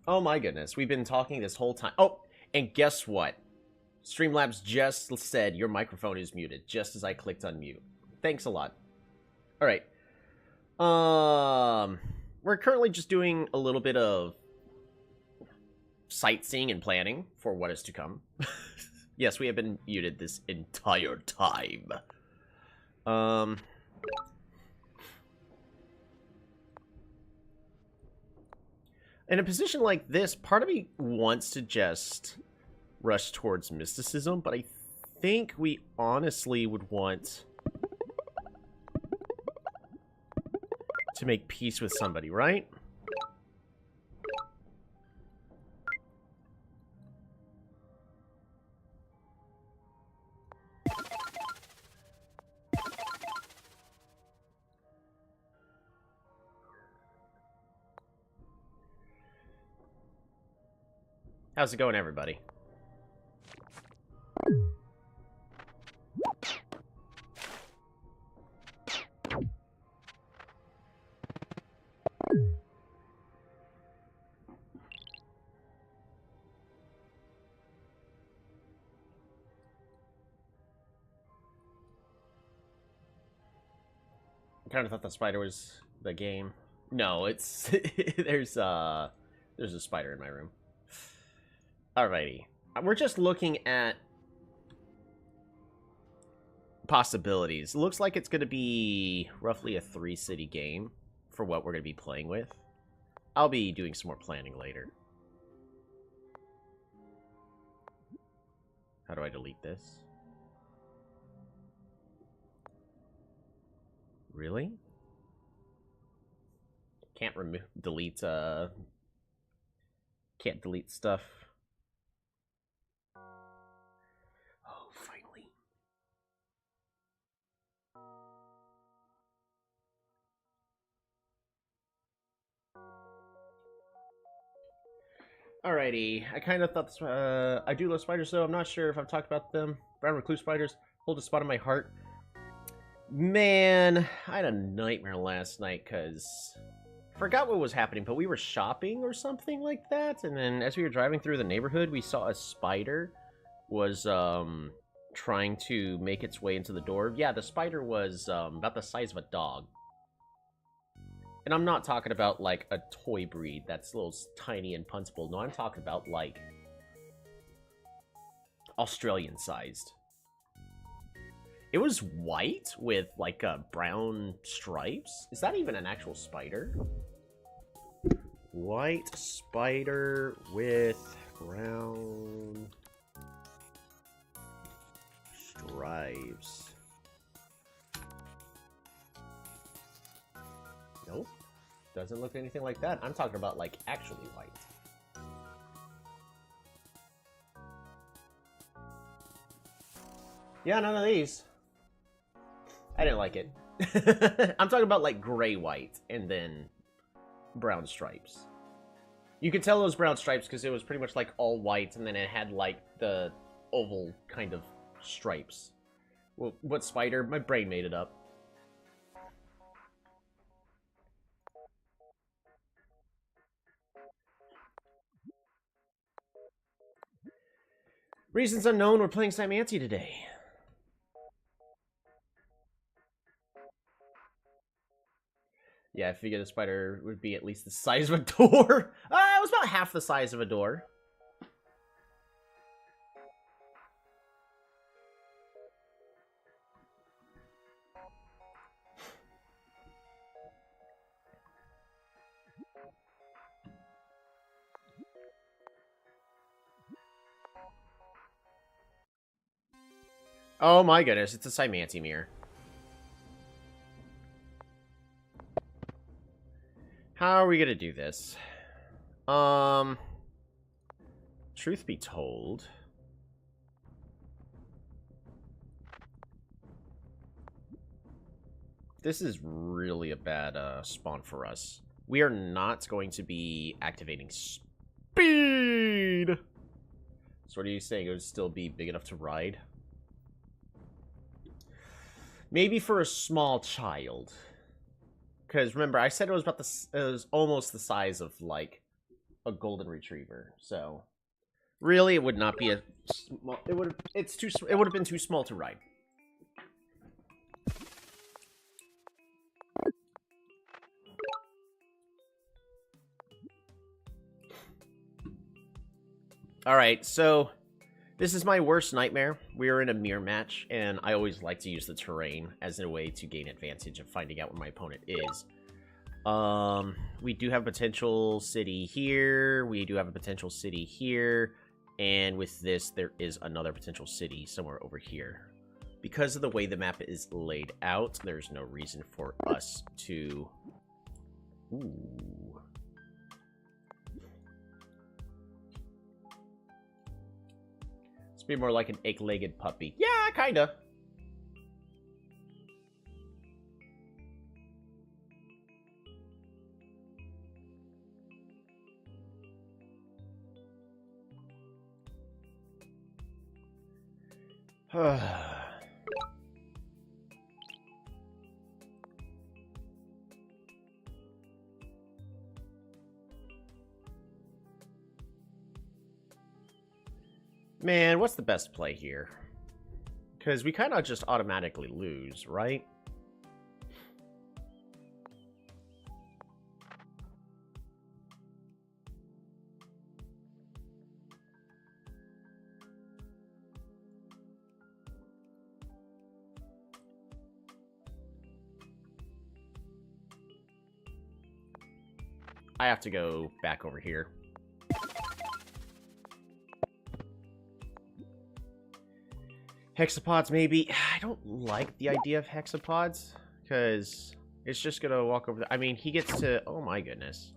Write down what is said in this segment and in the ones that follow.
Oh my goodness, we've been talking this whole time. Oh, and guess what? Streamlabs just said your microphone is muted, just as I clicked unmute. Thanks a lot. All right. We're currently just doing a little bit of sightseeing and planning for what is to come. Yes, we have been muted this entire time. In a position like this, part of me wants to just rush towards mysticism, but I think we honestly would want to make peace with somebody, right? How's it going, everybody? I kind of thought the spider was the game. No, it's there's a spider in my room. Alrighty, we're just looking at possibilities. It looks like it's going to be roughly a 3-city game for what we're going to be playing with. I'll be doing some more planning later. How do I delete this? Really? Can't delete, can't delete stuff. Oh, finally. Alrighty, I kind of thought this, I do love spiders, though. I'm not sure if I've talked about them. Brown recluse spiders hold a spot in my heart. Man, I had a nightmare last night because I forgot what was happening, but we were shopping or something like that, and then as we were driving through the neighborhood, we saw a spider was trying to make its way into the door. Yeah, the spider was about the size of a dog. And I'm not talking about like a toy breed that's a little tiny and puntable. No, I'm talking about like Australian sized. It was white with, like, brown stripes? Is that even an actual spider? White spider with brown stripes. Nope. Doesn't look anything like that. I'm talking about, like, actually white. Yeah, none of these. I didn't like it. I'm talking about like gray white and then brown stripes. You could tell those brown stripes because it was pretty much like all white and then it had like the oval kind of stripes. Well, what spider? My brain made it up. Reasons unknown, we're playing Simanti today. Yeah, I figured the spider would be at least the size of a door. It was about half the size of a door. Oh my goodness, it's a Simanti mirror. How are we gonna do this? Truth be told, this is really a bad spawn for us. We are not going to be activating speed. So what are you saying? It would still be big enough to ride? Maybe for a small child. Because remember, I said it was about it was almost the size of like a golden retriever. So really, it would not be a small. It would. It's too. It would have been too small to ride. All right, so this is my worst nightmare. We are in a mirror match, and I always like to use the terrain as a way to gain advantage of finding out where my opponent is. We do have a potential city here. We do have a potential city here. And with this, there is another potential city somewhere over here. Because of the way the map is laid out, there's no reason for us to... Ooh. Let's be more like an eight-legged puppy. Yeah, kinda. Man, what's the best play here? Because we kind of just automatically lose, right? I have to go back over here. Hexapods, maybe. I don't like the idea of hexapods, because it's just going to walk over... I mean, he gets to... Oh, my goodness.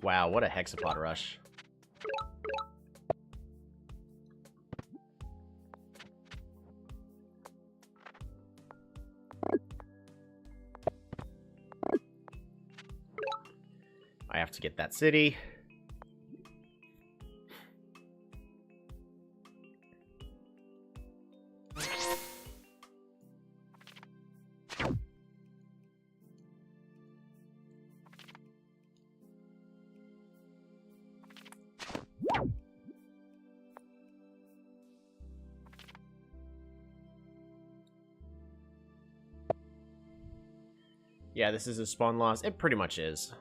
Wow, what a hexapod rush. I have to get that city. Yeah, this is a spawn loss. It pretty much is.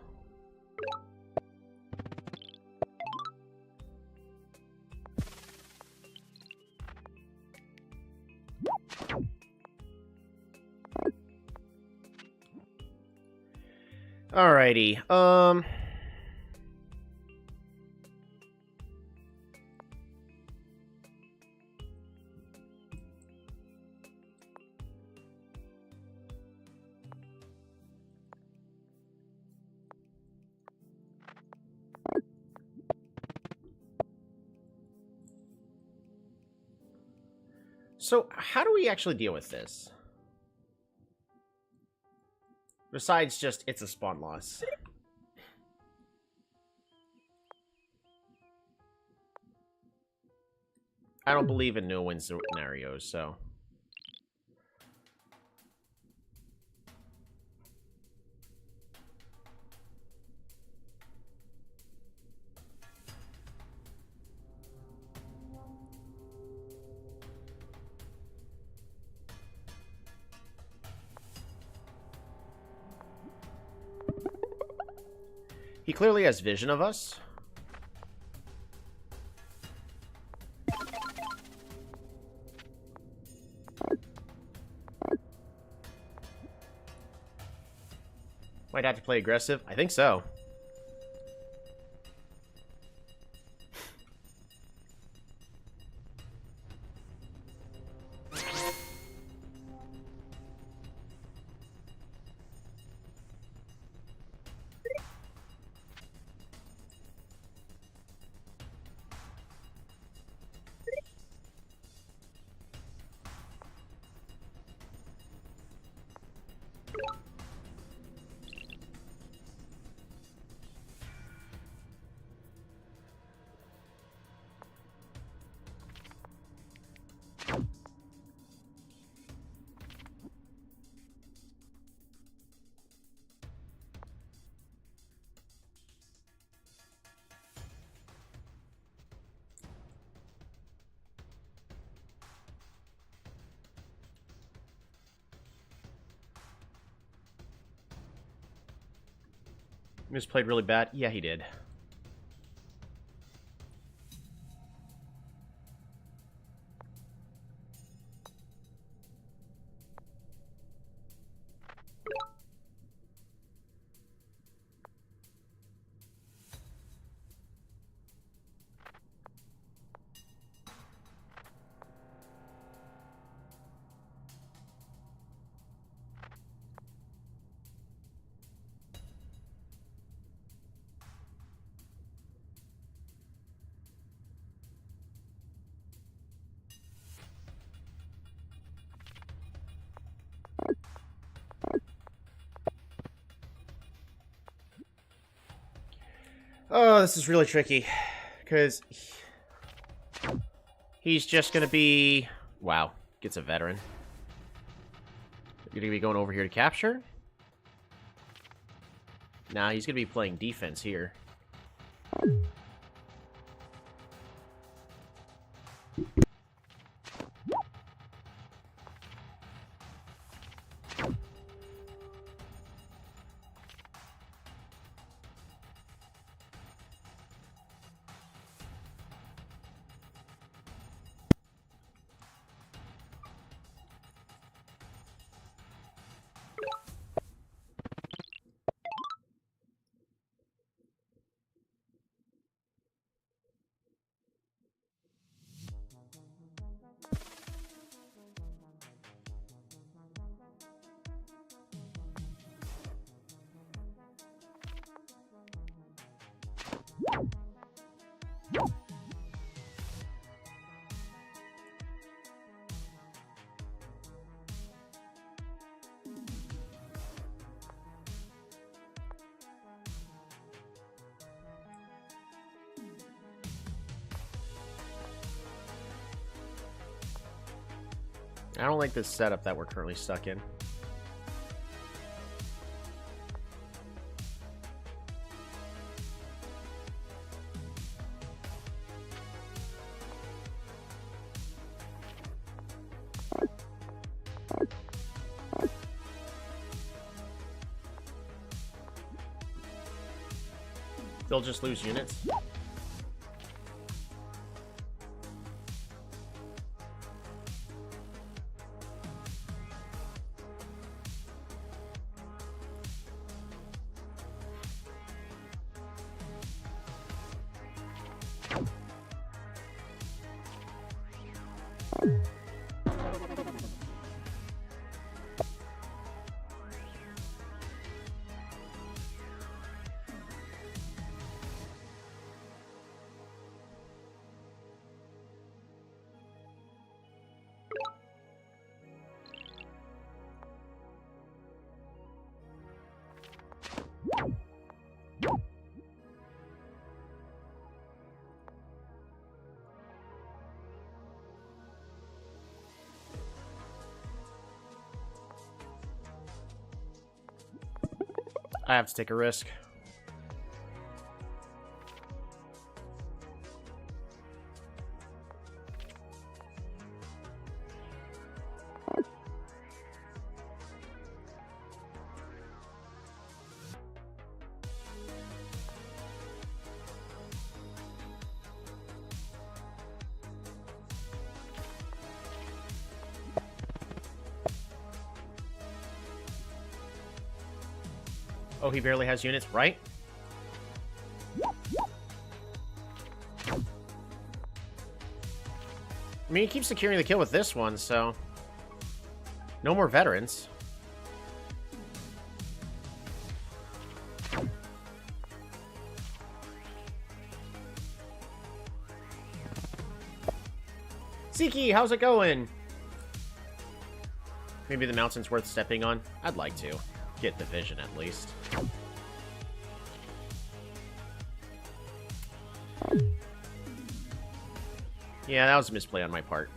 Alrighty, so how do we actually deal with this? Besides just, it's a spawn loss. I don't believe in no-win scenarios, so... He clearly has vision of us. Might have to play aggressive. I think so. Misplayed really bad. Yeah, he did. Oh, this is really tricky. Because he's just going to be... Wow. Gets a veteran. You're going to be going over here to capture? Nah, he's going to be playing defense here. I don't like this setup that we're currently stuck in. They'll just lose units. I have to take a risk. Oh, he barely has units, right? I mean, he keeps securing the kill with this one, so... No more veterans. Siki, how's it going? Maybe the mountain's worth stepping on? I'd like to. Get the vision, at least. Yeah, that was a misplay on my part.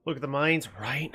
Look at the mines, right?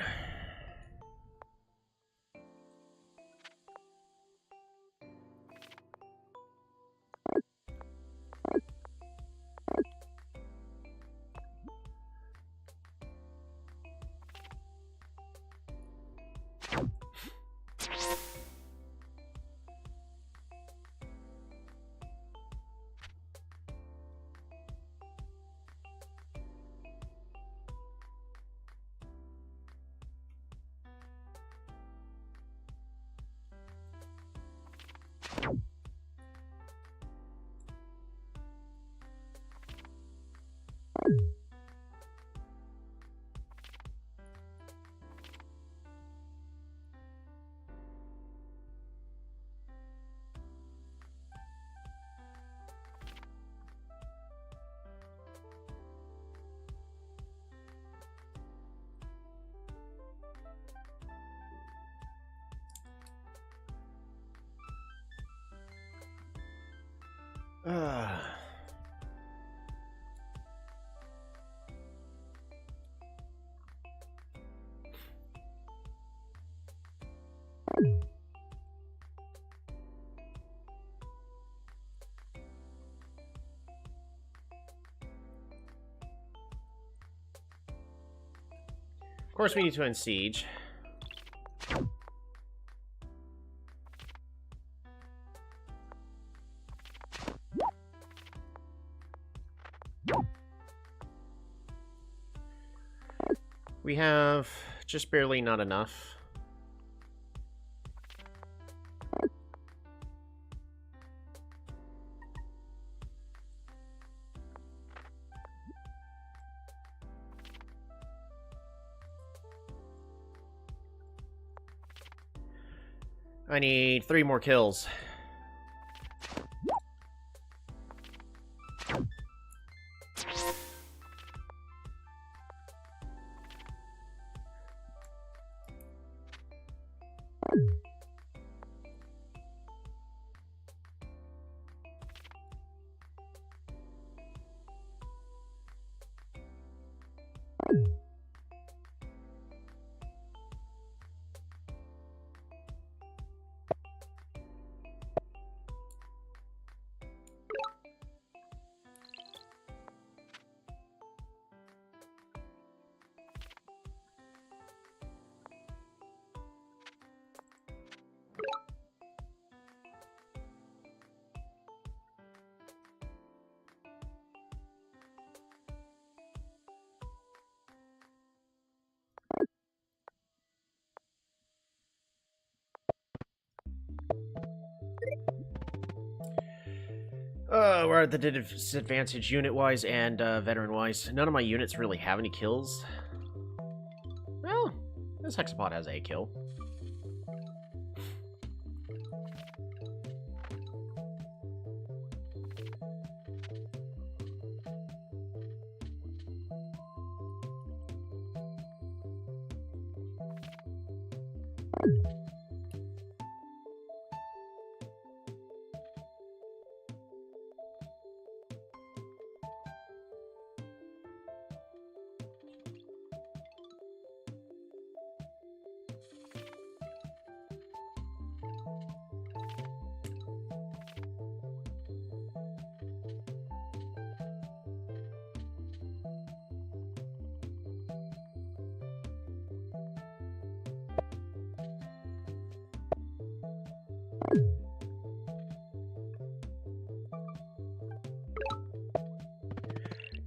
Of course, we need to end siege. We have just barely not enough. I need 3 more kills. We're at the disadvantage unit-wise and veteran-wise. None of my units really have any kills. Well, this hexapod has a kill.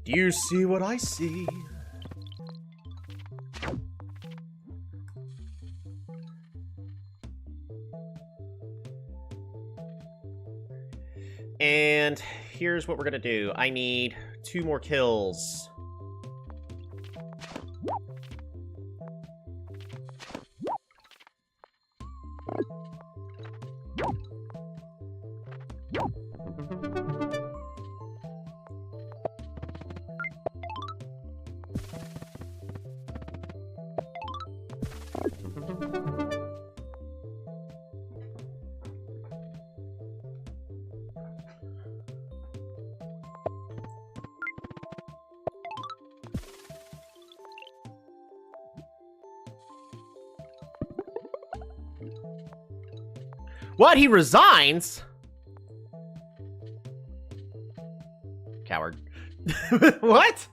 Do you see what I see? And here's what we're gonna do. I need 2 more kills. What? He resigns? Coward. What?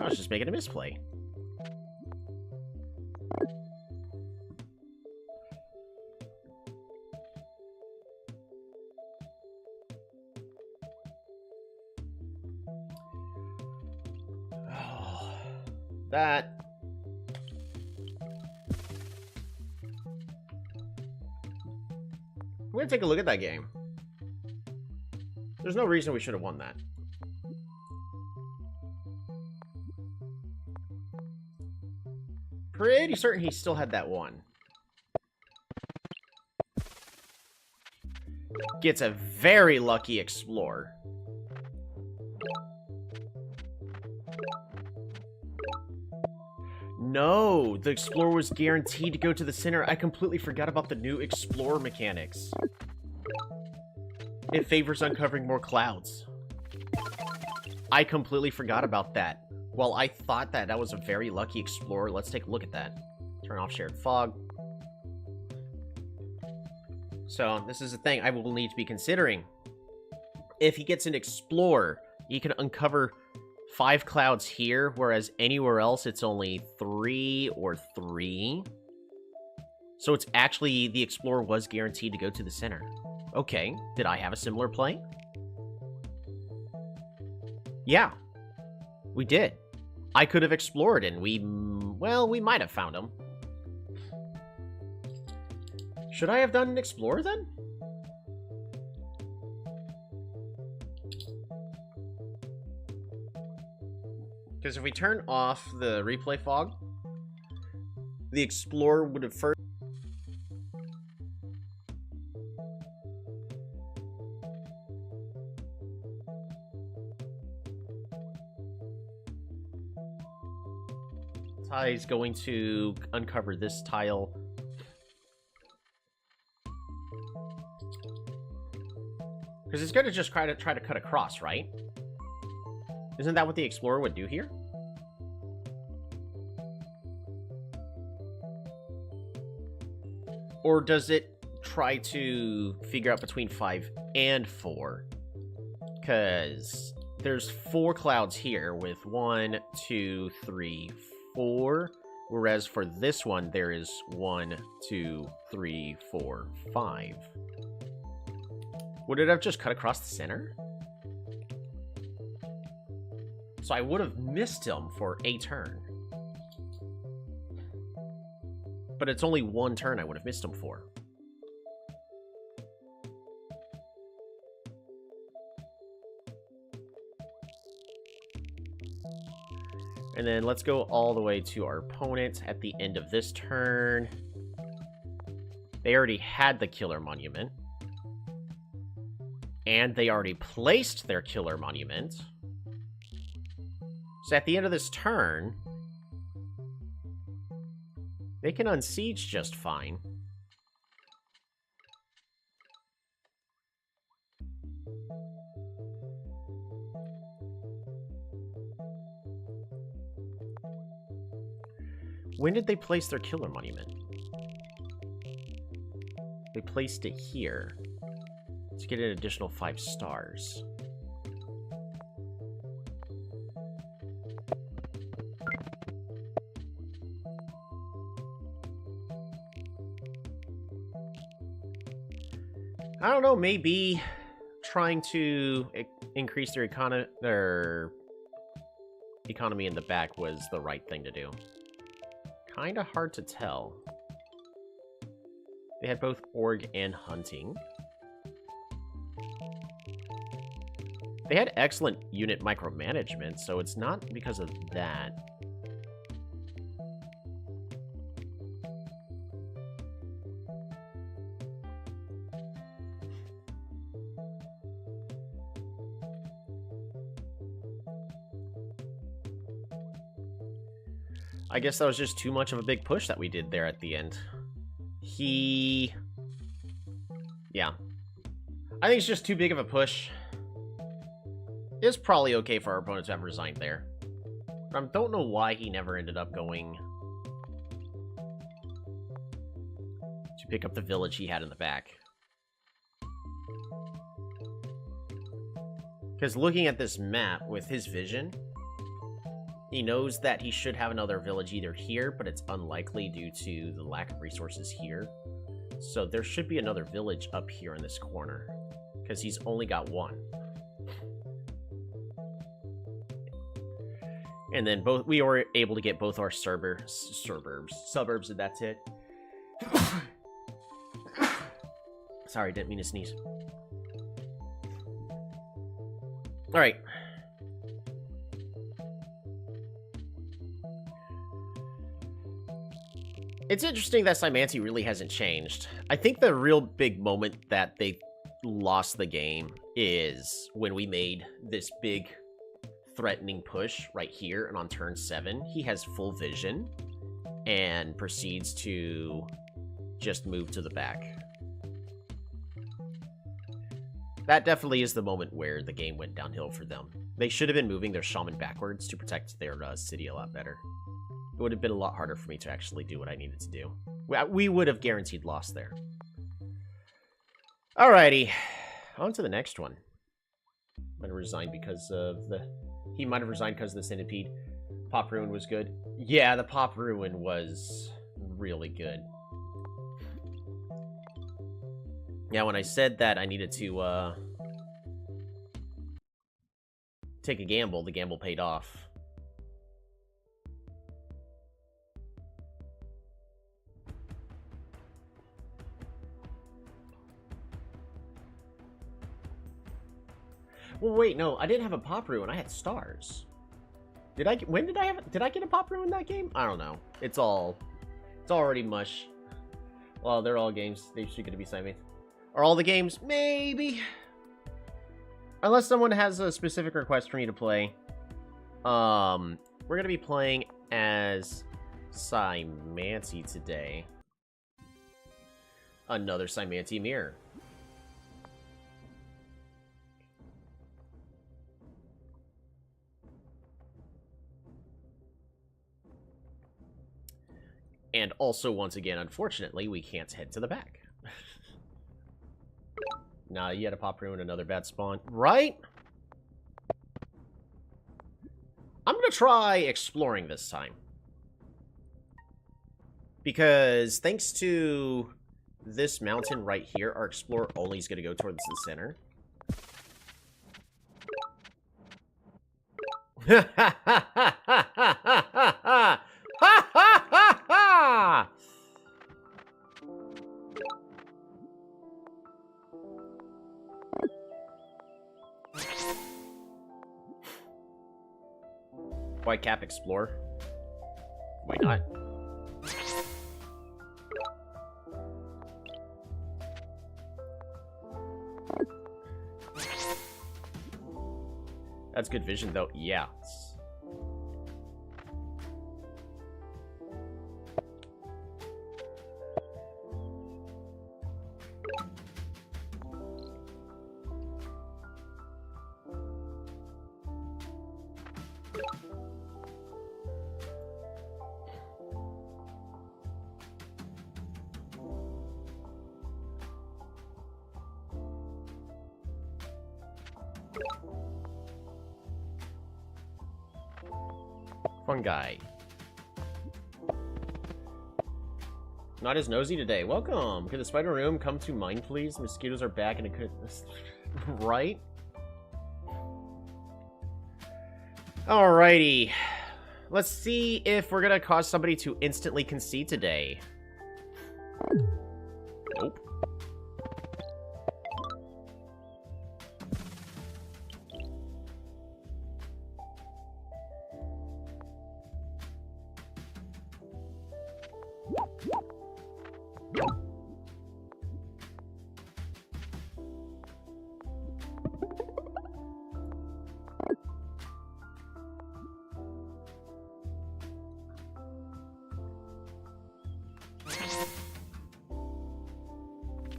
I was just making a misplay. Oh, that... I'm gonna take a look at that game. There's no reason we should have won that. Pretty certain he still had that one. Gets a very lucky explorer. No, the explorer was guaranteed to go to the center. I completely forgot about the new explorer mechanics. It favors uncovering more clouds. I completely forgot about that. Well, I thought that was a very lucky explorer. Let's take a look at that. Turn off shared fog. So, this is a thing I will need to be considering. If he gets an explorer, he can uncover 5 clouds here, whereas anywhere else it's only 3 or 3. So it's actually, the explorer was guaranteed to go to the center. Okay, did I have a similar play? Yeah, we did. I could have explored and we might have found him. Should I have done an explorer then? Because if we turn off the replay fog, the explorer would have first... He's going to uncover this tile. Because he's going to just try to cut across, right? Isn't that what the explorer would do here? Or does it try to figure out between 5 and 4? Because there's 4 clouds here with 1, 2, 3, 4. Whereas for this one, there is 1, 2, 3, 4, 5. Would it have just cut across the center? So I would have missed him for a turn. But it's only 1 turn I would have missed him for. And then let's go all the way to our opponent at the end of this turn. They already had the killer monument. And they already placed their killer monument. So at the end of this turn, they can unsiege just fine. When did they place their killer monument? They placed it here to get an additional 5 stars. I don't know, maybe trying to increase their economy in the back was the right thing to do. Kinda hard to tell. They had both org and hunting. They had excellent unit micromanagement, so it's not because of that. I guess that was just too much of a big push that we did there at the end. Yeah. I think it's just too big of a push. It's probably okay for our opponent to have resigned there. I don't know why he never ended up going to pick up the village he had in the back. Because looking at this map with his vision, he knows that he should have another village either here, but it's unlikely due to the lack of resources here. So there should be another village up here in this corner, because he's only got one. And then we were able to get both our suburbs, and that's it. Sorry, didn't mean to sneeze. All right. It's interesting that Symanti really hasn't changed. I think the real big moment that they lost the game is when we made this big threatening push right here, and on turn 7, he has full vision and proceeds to just move to the back. That definitely is the moment where the game went downhill for them. They should have been moving their shaman backwards to protect their city a lot better. It would have been a lot harder for me to actually do what I needed to do. We would have guaranteed loss there. Alrighty, on to the next one. Might have resigned because of the... He might have resigned because of the centipede. Pop Ruin was good. Yeah, the Pop Ruin was really good. Yeah, when I said that I needed to take a gamble, the gamble paid off. Well, wait, no, I didn't have a Pop Ruin. I had stars. Did I? When did I have? Did I get a Pop Ruin in that game? I don't know. It's already mush. Well, they're all games. They should get to be Simon. Are all the games? Maybe. Unless someone has a specific request for me to play. We're gonna be playing as Symanti today. Another Symanti mirror. And also, once again, unfortunately, we can't head to the back. Nah, you had a Pop Ruin, another bad spawn. Right? I'm gonna try exploring this time. Because thanks to this mountain right here, our Explorer only is gonna go towards the center. Ha ha ha ha ha ha ha! Ha ha ha ha! Whitecap Explorer. Why not? That's good vision, though. Yeah. Fungi. Not as nosy today. Welcome. Could the spider room come to mine, please? Mosquitoes are back and it could... Right? Alrighty. Let's see if we're gonna cause somebody to instantly concede today. Nope.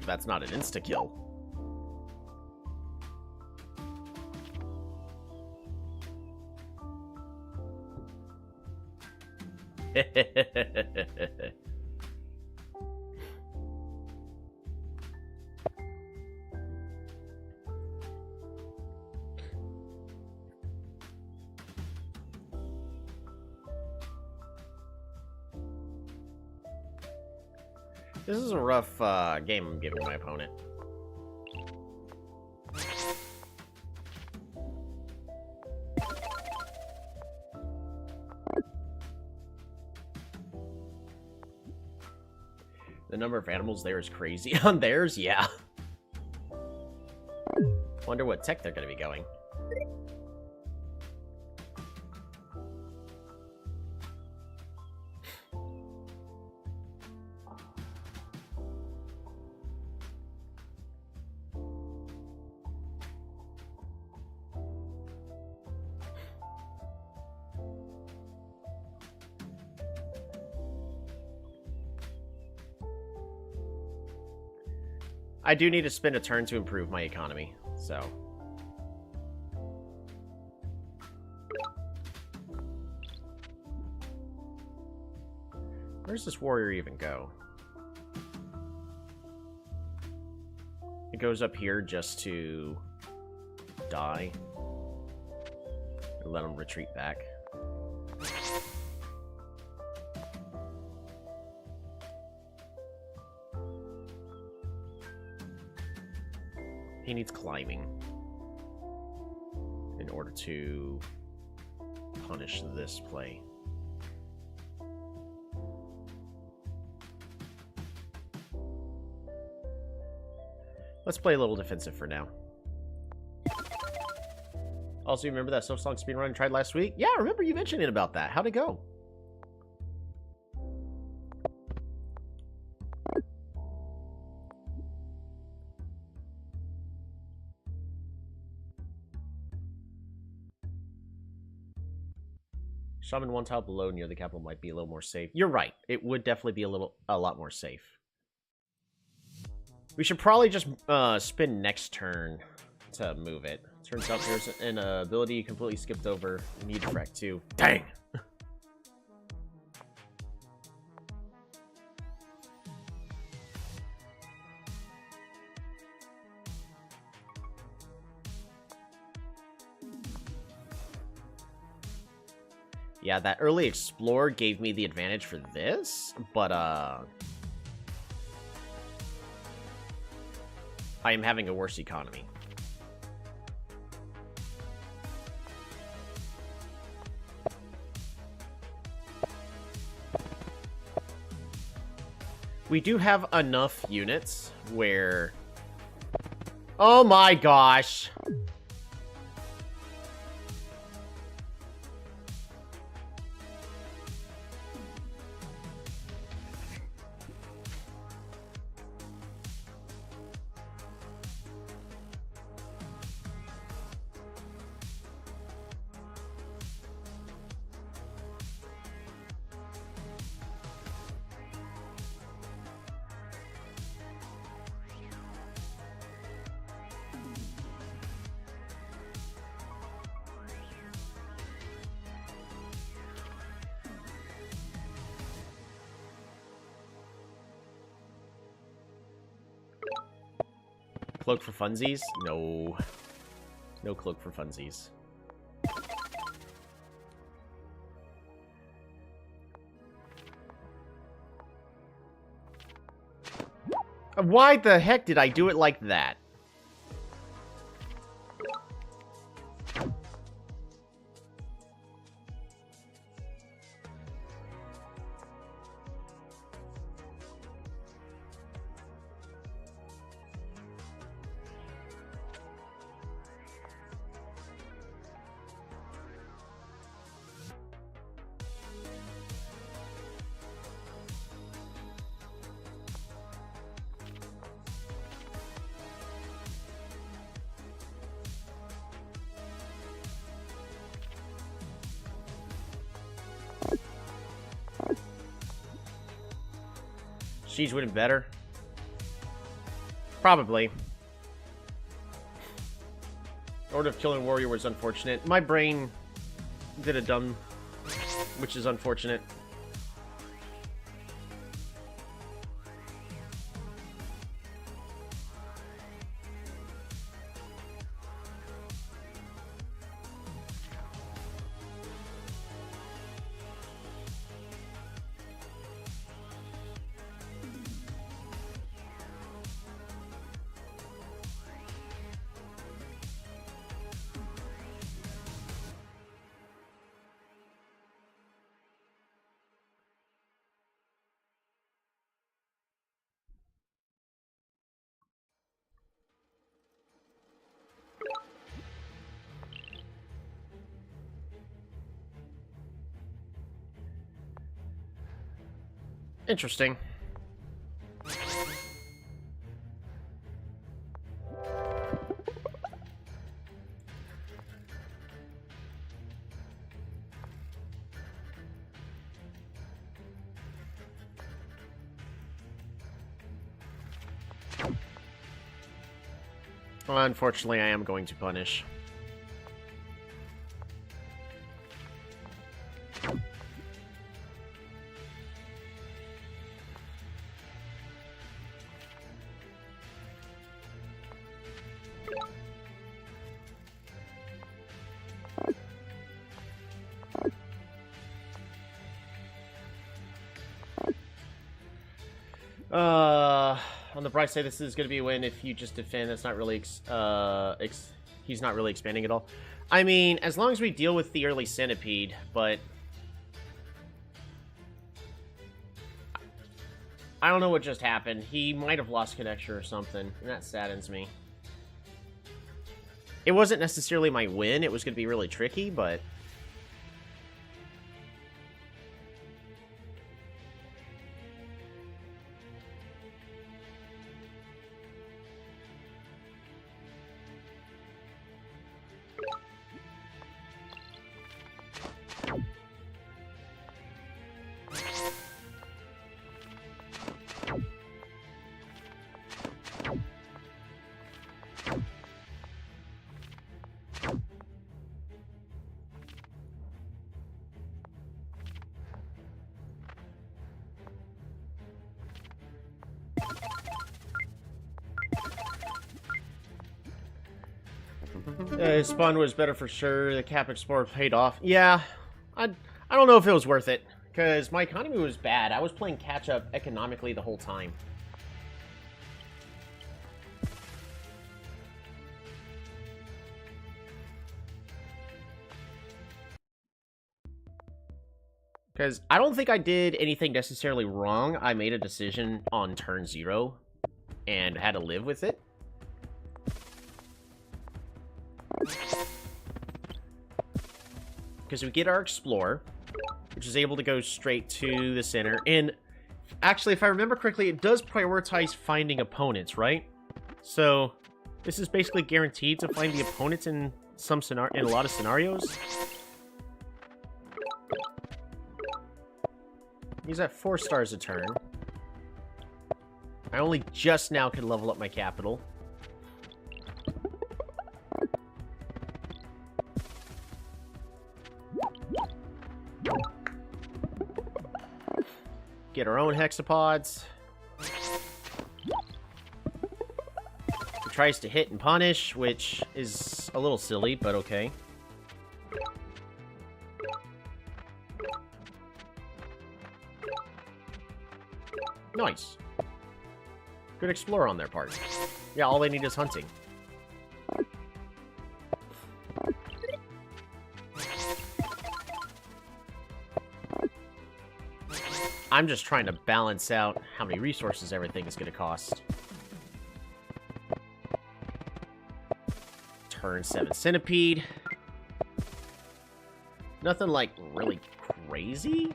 That's not an insta-kill. This is a rough game I'm giving my opponent. The number of animals there is crazy. On theirs, yeah. Wonder what tech they're going to be going. I do need to spend a turn to improve my economy, so... Where's this warrior even go? It goes up here just to... die. And let him retreat back. He needs climbing in order to punish this play. Let's play a little defensive for now. Also, you remember that Silksong speedrun I tried last week? Yeah, I remember you mentioning about that. How'd it go? Shaman one tile below near the capital might be a little more safe. You're right. It would definitely be a lot more safe. We should probably just spin next turn to move it. Turns out there's an ability you completely skipped over. You need to frack too. Dang! Yeah, that early explore gave me the advantage for this, but I am having a worse economy. We do have enough units where... Oh my gosh! Cloak for funsies? No. No cloak for funsies. Why the heck did I do it like that? Siege would have been better. Probably. Order of Killing Warrior was unfortunate. My brain did a dumb, which is unfortunate. Interesting. Well, unfortunately, I am going to punish. On the bright side, this is going to be a win if you just defend. That's not really, he's not really expanding at all. I mean, as long as we deal with the early centipede, but I don't know what just happened. He might have lost connection or something, and that saddens me. It wasn't necessarily my win. It was going to be really tricky, but his spawn was better for sure. The Cap Explorer paid off. Yeah, I don't know if it was worth it, because my economy was bad. I was playing catch-up economically the whole time. Because I don't think I did anything necessarily wrong. I made a decision on turn 0 and had to live with it. Because we get our Explorer, which is able to go straight to the center. And actually, if I remember correctly, it does prioritize finding opponents, right? So this is basically guaranteed to find the opponents in in a lot of scenarios. He's at 4 stars a turn. I only just now can level up my capital. Get our own hexapods. He tries to hit and punish, which is a little silly, but okay. Nice. Good explorer on their part. Yeah, all they need is hunting. I'm just trying to balance out how many resources everything is going to cost. Turn 7 centipede. Nothing like really crazy.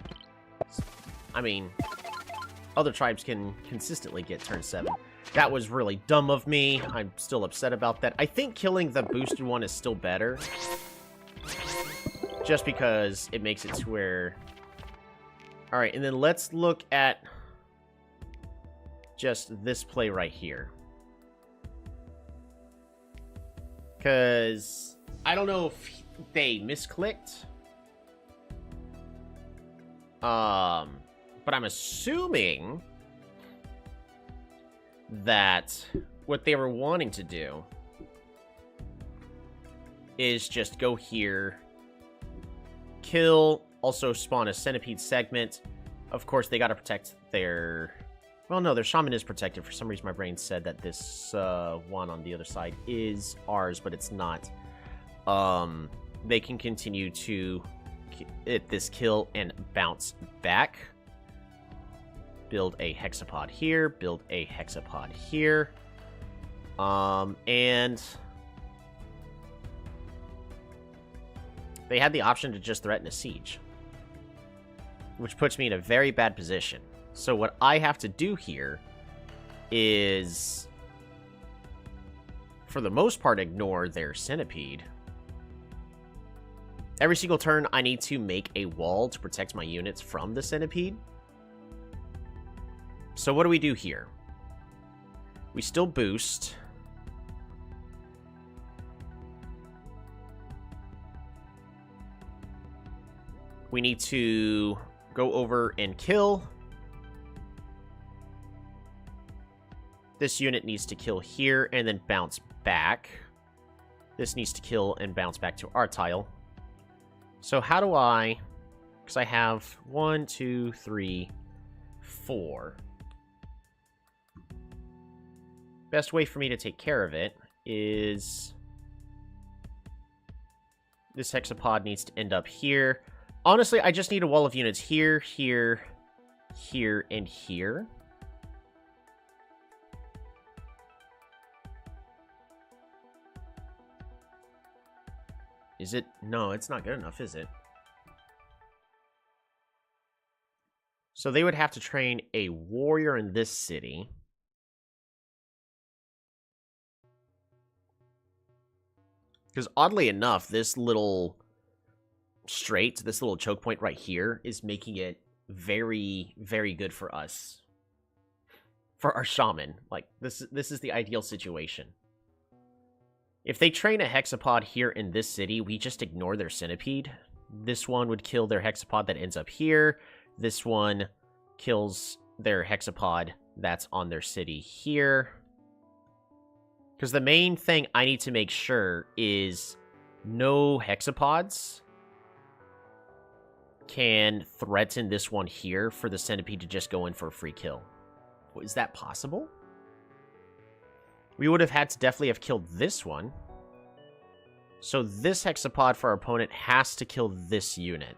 I mean, other tribes can consistently get turn 7. That was really dumb of me. I'm still upset about that. I think killing the boosted one is still better. Just because it makes it to where... Alright, and then let's look at just this play right here. Because I don't know if they misclicked. But I'm assuming that what they were wanting to do is just go here, kill, also spawn a centipede segment. Of course, they got to protect their... Well, no, their shaman is protected. For some reason, my brain said that this one on the other side is ours, but it's not. They can continue to hit this kill and bounce back. Build a hexapod here. Build a hexapod here. And they had the option to just threaten a siege, which puts me in a very bad position. So what I have to do here is, for the most part, ignore their centipede. Every single turn, I need to make a wall to protect my units from the centipede. So what do we do here? We still boost. We need to go over and kill. This unit needs to kill here and then bounce back. This needs to kill and bounce back to our tile. So how do I... Because I have 1, 2, 3, 4. Best way for me to take care of it is... This hexapod needs to end up here. Honestly, I just need a wall of units here, here, here, and here. Is it? No, it's not good enough, is it? So they would have to train a warrior in this city. Because oddly enough, this little strait, this little choke point right here, is making it very, very good for us. For our shaman. Like, this is the ideal situation. If they train a hexapod here in this city, we just ignore their centipede. This one would kill their hexapod that ends up here. This one kills their hexapod that's on their city here. Because the main thing I need to make sure is no hexapods can threaten this one here for the centipede to just go in for a free kill. Is that possible? We would have had to definitely have killed this one. So this hexapod for our opponent has to kill this unit.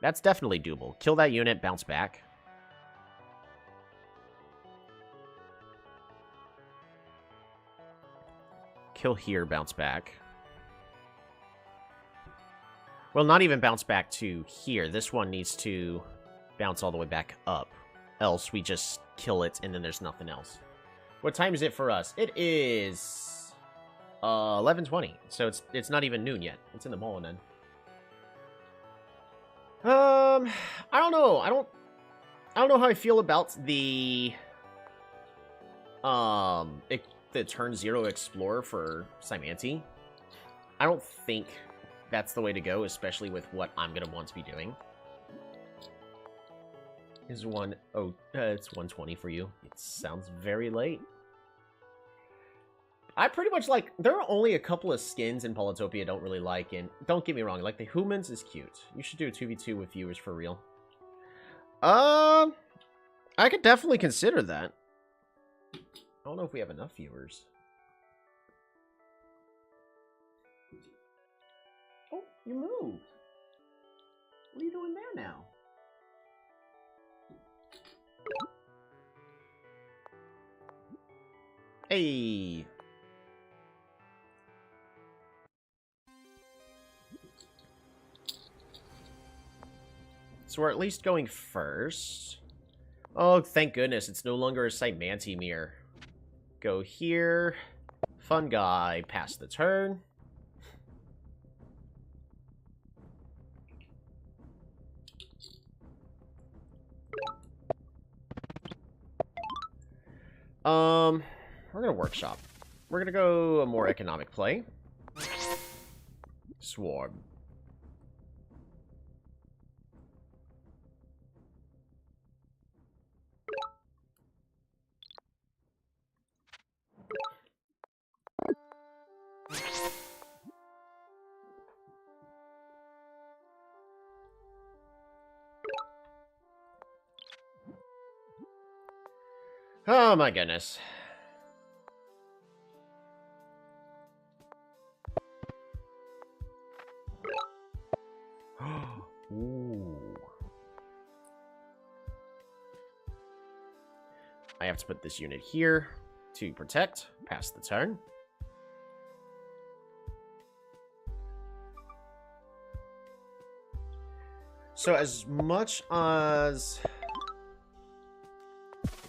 That's definitely doable. Kill that unit, bounce back. Kill here, bounce back. Well, not even bounce back to here. This one needs to bounce all the way back up. Else we just kill it and then there's nothing else. What time is it for us? It is 11:20. So it's not even noon yet. It's in the morning then. I don't know. I don't know how I feel about the turn 0 explorer for Symanti. I don't think that's the way to go, especially with what I'm gonna want to be doing. Is one... Oh, it's 1:20 for you. It sounds very late. I pretty much like... There are only a couple of skins in Polytopia I don't really like, and don't get me wrong, like, the humans is cute. You should do a 2v2 with viewers for real. I could definitely consider that. I don't know if we have enough viewers. Oh, you moved. What are you doing there now? Hey. So we're at least going first. Oh, thank goodness, it's no longer a Symanti mirror. Go here. Fun guy, pass the turn. We're gonna workshop. We're gonna go a more economic play. Swarm. Oh my goodness. Ooh. I have to put this unit here to protect. Pass the turn. So as much as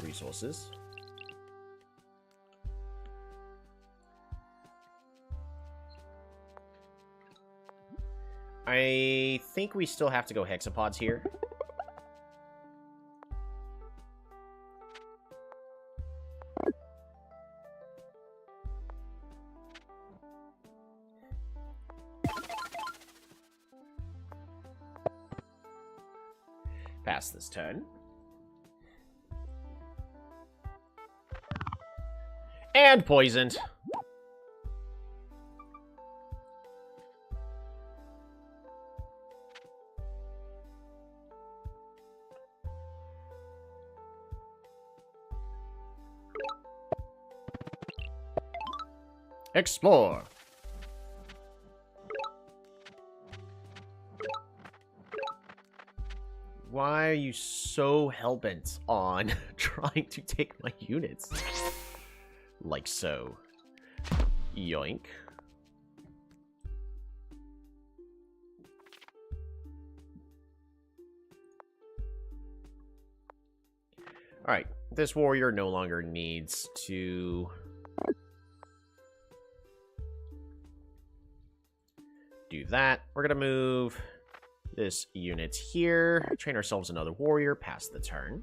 resources, I think we still have to go hexapods here. Pass this turn. And poisoned. Explore. Why are you so hellbent on trying to take my units? Like so. Yoink. Alright, this warrior no longer needs to do that. We're gonna move this unit here, train ourselves another warrior, pass the turn.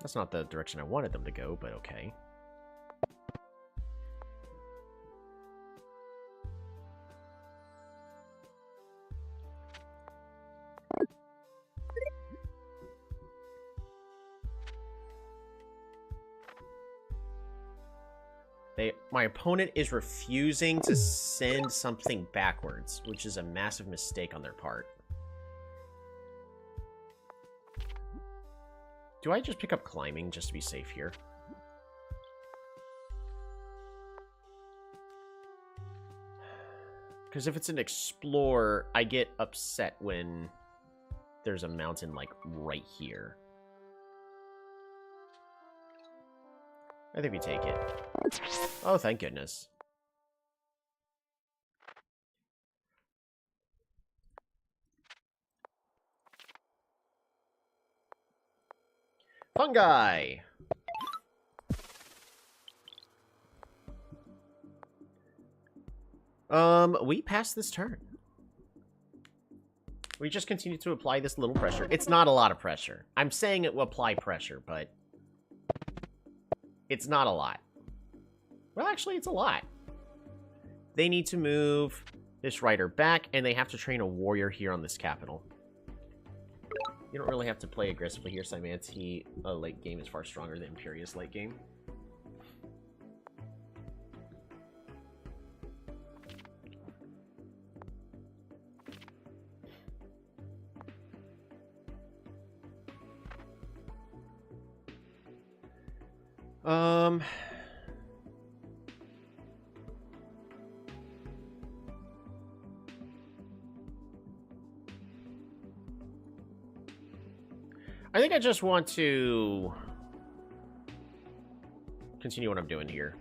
That's not the direction I wanted them to go, but okay. My opponent is refusing to send something backwards, which is a massive mistake on their part. Do I just pick up climbing just to be safe here? Because if it's an explorer, I get upset when there's a mountain, like, right here. I think we take it. Oh, thank goodness. Fungi! We pass this turn. We just continue to apply this little pressure. It's not a lot of pressure. I'm saying it will apply pressure, but it's not a lot. Well, actually, it's a lot. They need to move this rider back, and they have to train a warrior here on this capital. You don't really have to play aggressively here, Simanti. Late game is far stronger than Imperius late game. I think I just want to continue what I'm doing here.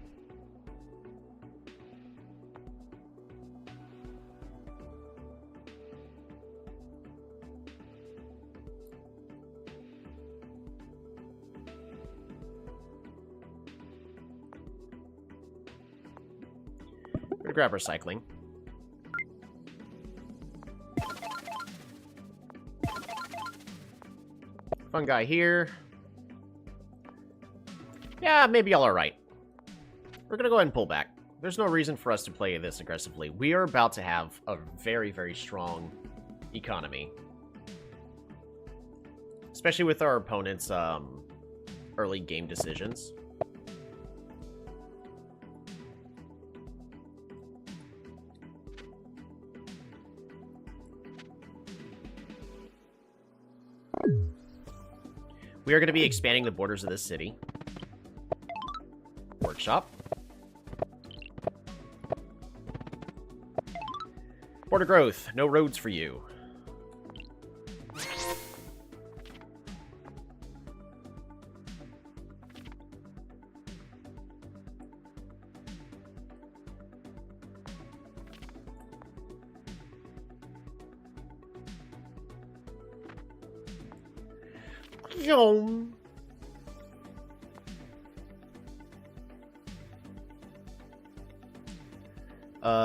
I'm gonna grab recycling. Fungi here. Yeah, maybe y'all are right. We're gonna go ahead and pull back. There's no reason for us to play this aggressively. We are about to have a very, very strong economy. Especially with our opponent's early game decisions. We are going to be expanding the borders of this city. Workshop. Border growth. No roads for you.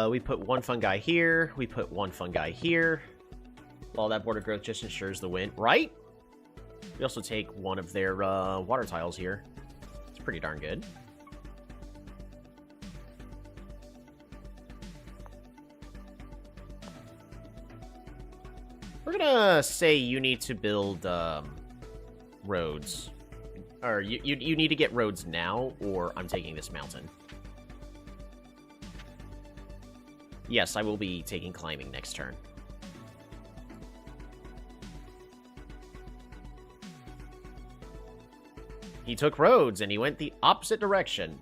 We put one fungi here. We put one fungi here. Well, that border growth just ensures the win, right? We also take one of their water tiles here. It's pretty darn good. We're gonna say you need to build roads. Or you need to get roads now, or I'm taking this mountain. Yes, I will be taking climbing next turn. He took roads, and he went the opposite direction.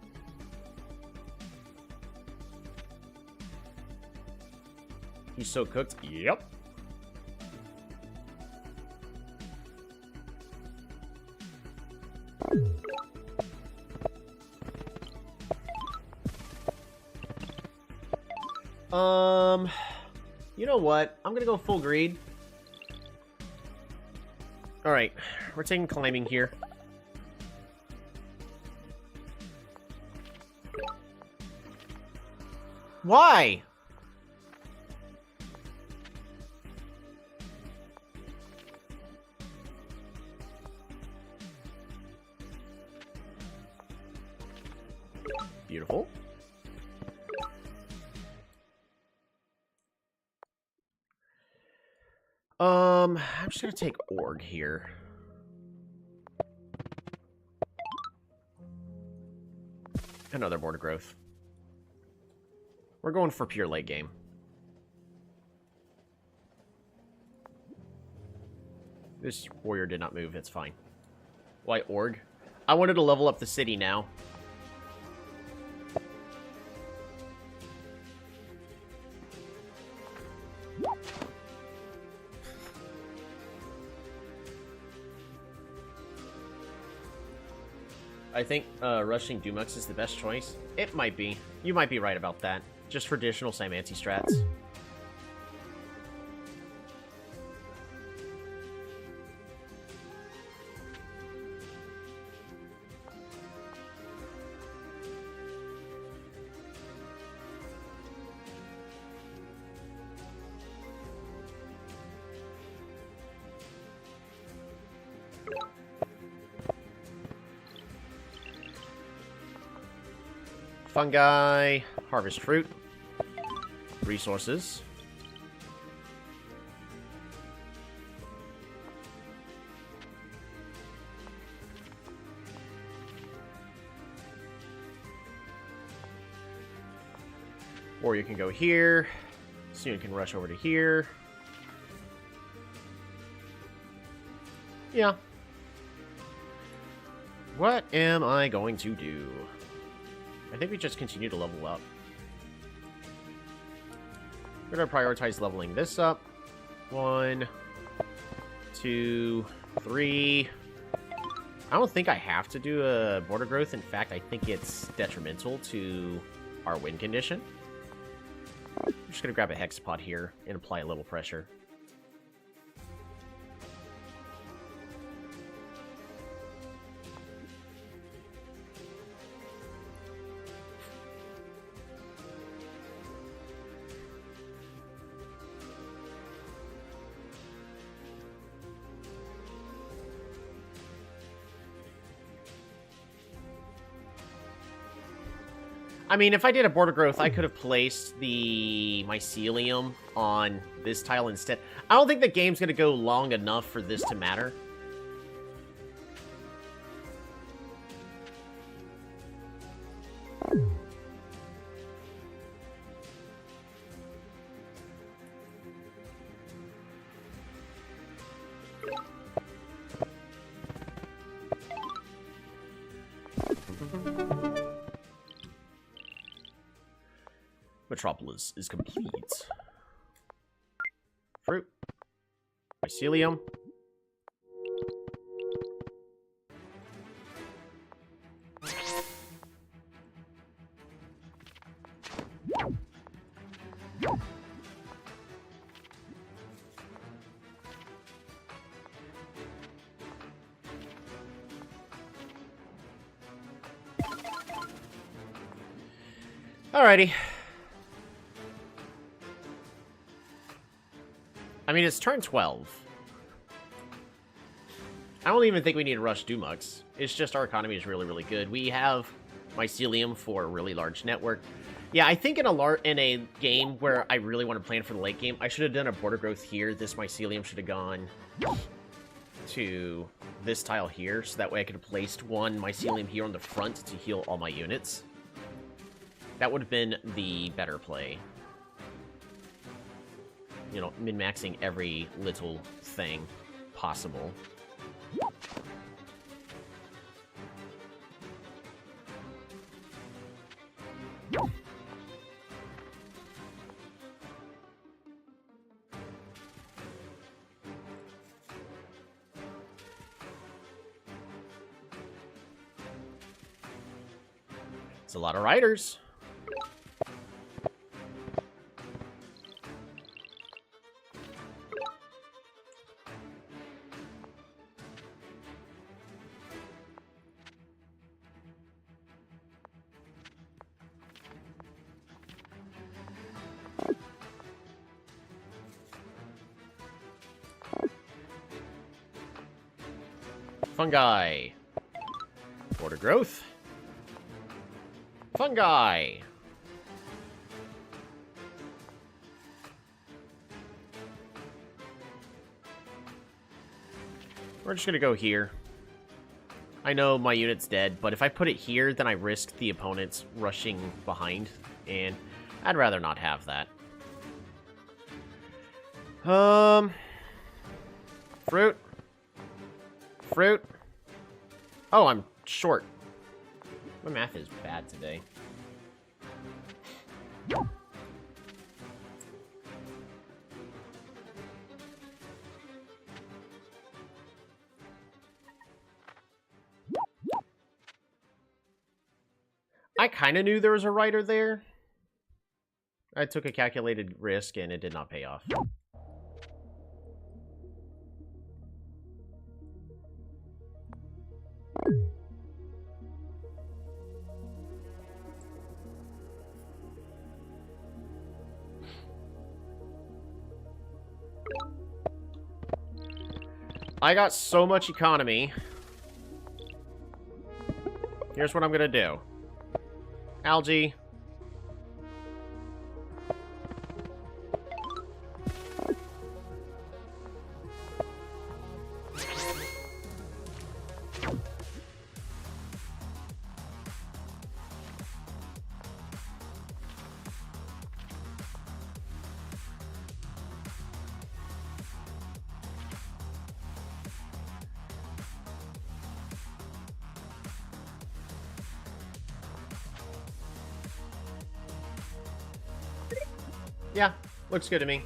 He's so cooked. Yep. You know what? I'm gonna go full greed. Alright, we're taking climbing here. Why? Beautiful. I'm just gonna take org here. Another border growth. We're going for pure late game. This warrior did not move, it's fine. Why org? I wanted to level up the city now. I think rushing Dumux is the best choice. It might be. You might be right about that. Just for additional Simanti strats. Fungi, harvest fruit, resources. Or you can go here. Soon you can rush over to here. Yeah. What am I going to do? I think we just continue to level up. We're going to prioritize leveling this up. 1, 2, 3. I don't think I have to do a border growth. In fact, I think it's detrimental to our win condition. I'm just going to grab a hexapod here and apply a little pressure. I mean, if I did a border growth, I could have placed the mycelium on this tile instead. I don't think the game's going to go long enough for this to matter. Metropolis is complete. Fruit. Mycelium. Alrighty. I mean, it's turn 12. I don't even think we need to rush Dumux. It's just our economy is really, really good. We have Mycelium for a really large network. Yeah, I think in a game where I really want to plan for the late game, I should have done a border growth here. This Mycelium should have gone to this tile here, so that way I could have placed one Mycelium here on the front to heal all my units. That would have been the better play. You know, min-maxing every little thing possible. It's a lot of riders. Fungi. Border growth. Fungi. We're just gonna go here. I know my unit's dead, but if I put it here, then I risk the opponents rushing behind, and I'd rather not have that. Fruit. Fruit. Oh, I'm short. My math is bad today. I kind of knew there was a writer there. I took a calculated risk and it did not pay off. I got so much economy. Here's what I'm gonna do. Algae. Yeah, looks good to me.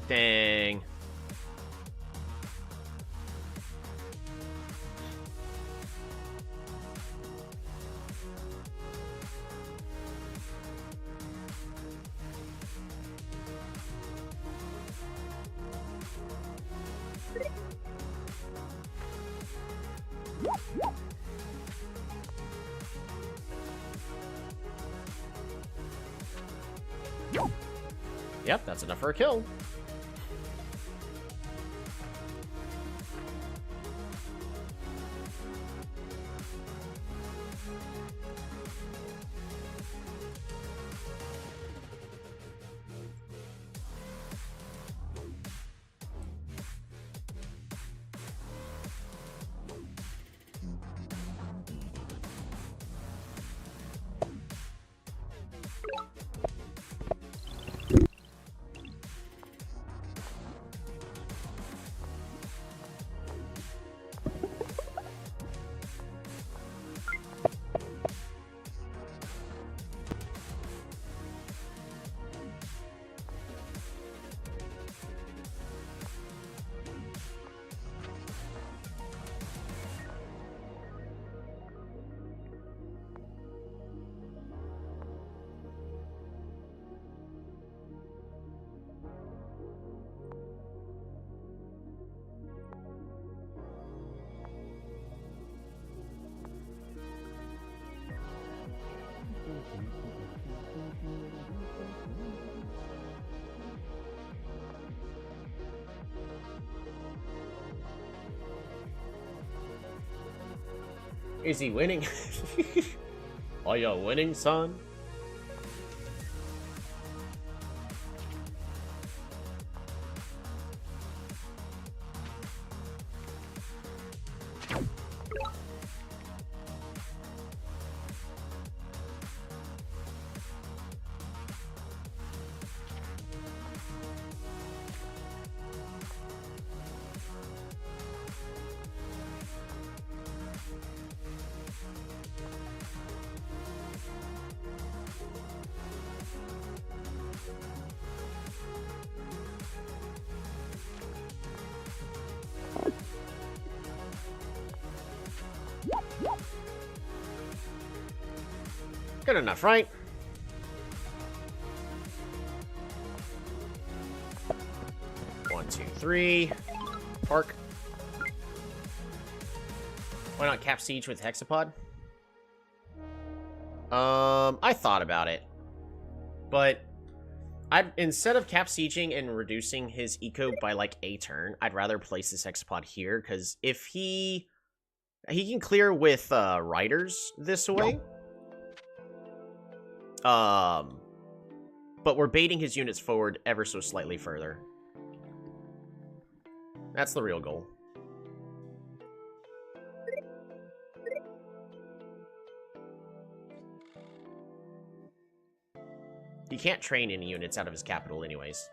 Dang. Yep, that's enough for a kill. Is he winning? Are you winning, son? Good enough, right? One, two, three. Park. Why not cap siege with Hexapod? I thought about it. But instead of cap sieging and reducing his eco by like a turn, I'd rather place this Hexapod here, because if he can clear with riders this way. But we're baiting his units forward ever so slightly further. That's the real goal. He can't train any units out of his capital anyways.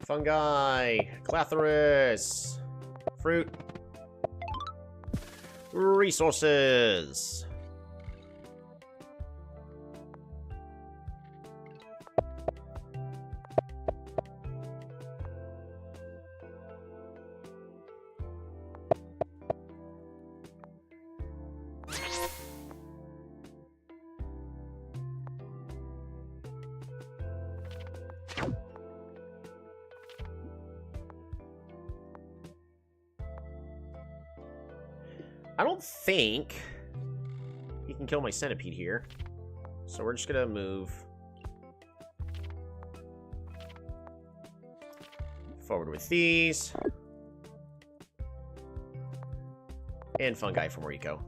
Fungi, Clatherus, fruit, resources. I don't think he can kill my centipede here. So we're just gonna move forward with these. And fungi from Rico.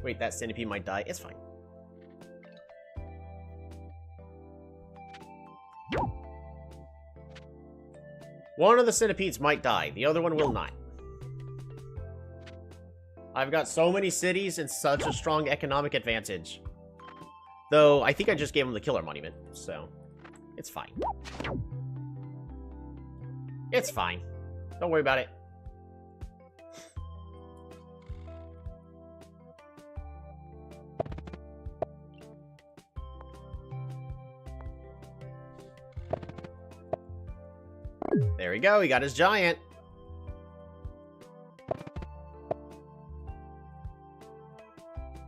Wait, that centipede might die. It's fine. One of the centipedes might die. The other one will not. I've got so many cities and such a strong economic advantage. Though, I think I just gave him the killer monument, so it's fine. It's fine. Don't worry about it. There we go, he got his giant.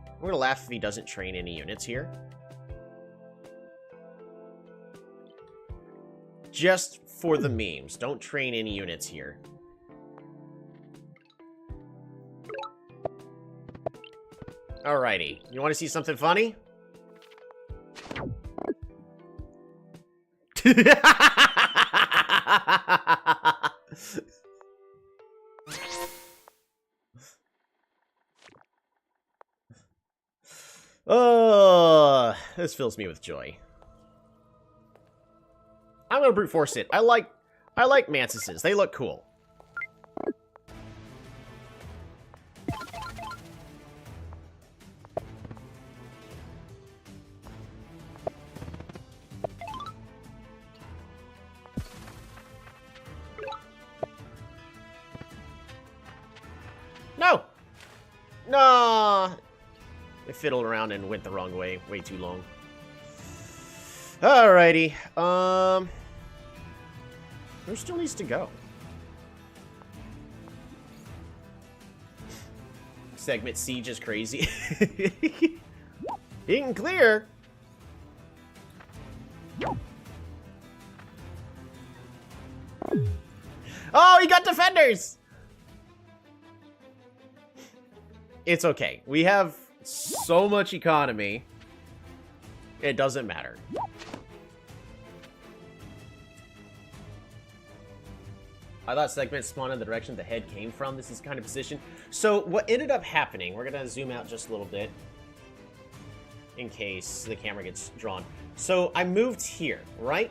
I'm gonna laugh if he doesn't train any units here. Just for the memes, don't train any units here. Alrighty, you want to see something funny? Oh, this fills me with joy. I'm gonna brute force it. I like mantises. They look cool. No! No! They fiddled around and went the wrong way way too long. Alrighty. Who still needs to go? Segment siege is crazy. He can clear. Oh, he got defenders! It's okay. We have so much economy. It doesn't matter. I thought segments spawned in the direction the head came from. This is kind of position. So what ended up happening, we're going to zoom out just a little bit in case the camera gets drawn. So I moved here, right?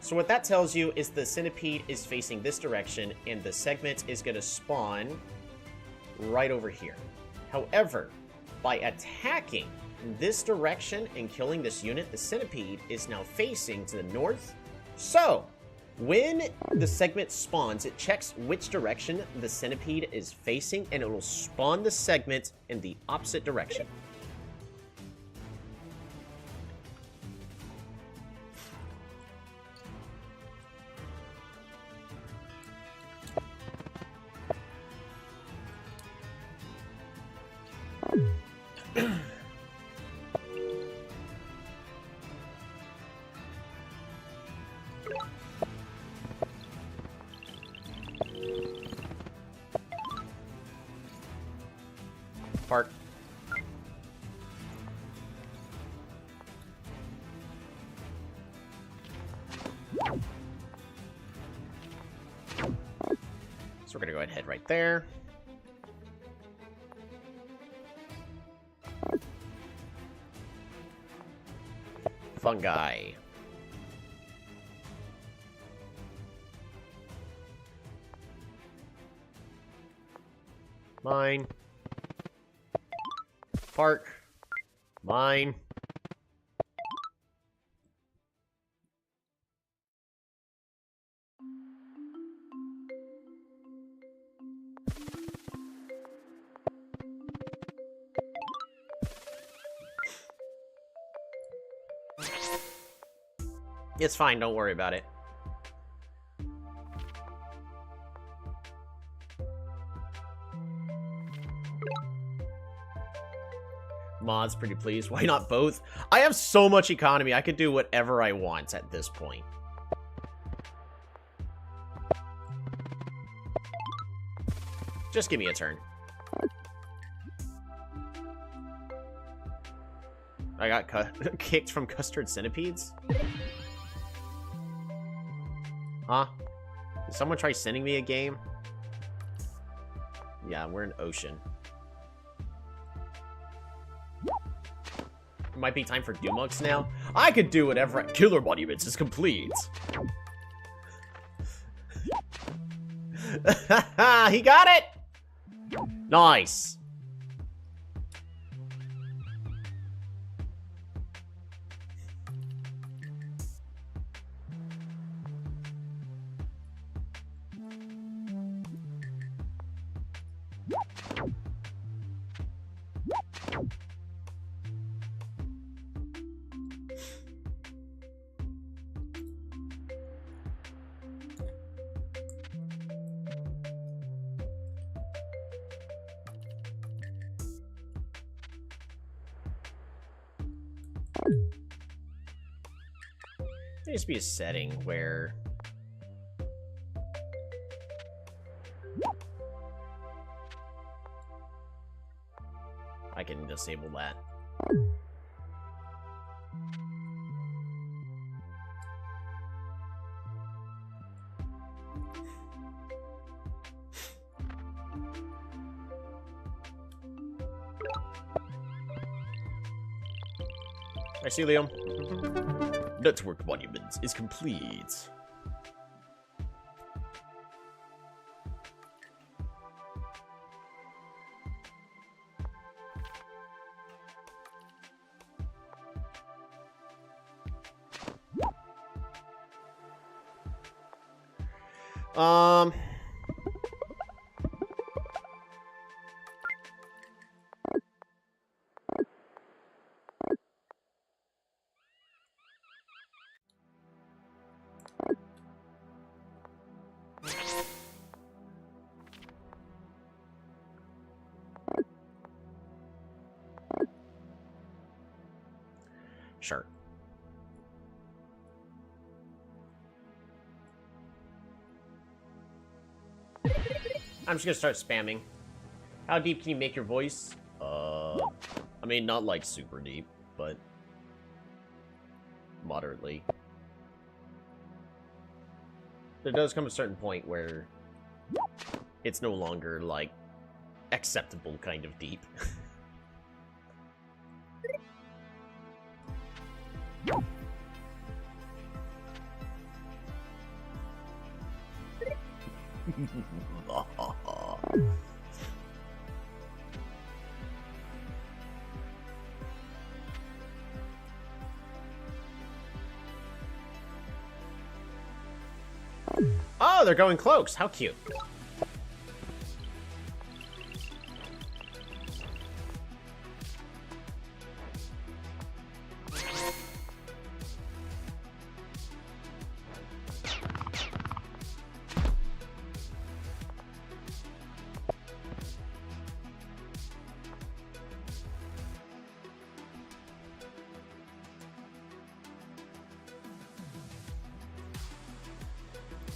So what that tells you is the centipede is facing this direction and the segment is going to spawn right over here. However, by attacking this direction and killing this unit, the centipede is now facing to the north. So when the segment spawns, it checks which direction the centipede is facing, and it will spawn the segment in the opposite direction. Park. So we're gonna go ahead and head right there. Fungi. Mine. Park. Mine. It's fine, don't worry about it. Mods, pretty please. Why not both? I have so much economy, I could do whatever I want at this point. Just give me a turn. I got kicked from custard centipedes? Huh? Did someone try sending me a game? Yeah, we're in ocean. It might be time for Dumugs now. I could do whatever. Killer Monuments is complete. He got it! Nice. There needs to be a setting where I can disable that. Mycelium. Network Monuments is complete. Sure. I'm just gonna start spamming. How deep can you make your voice? I mean, not like super deep, but moderately. There does come a certain point where it's no longer, like, acceptable kind of deep. Oh, they're going cloaks. How cute.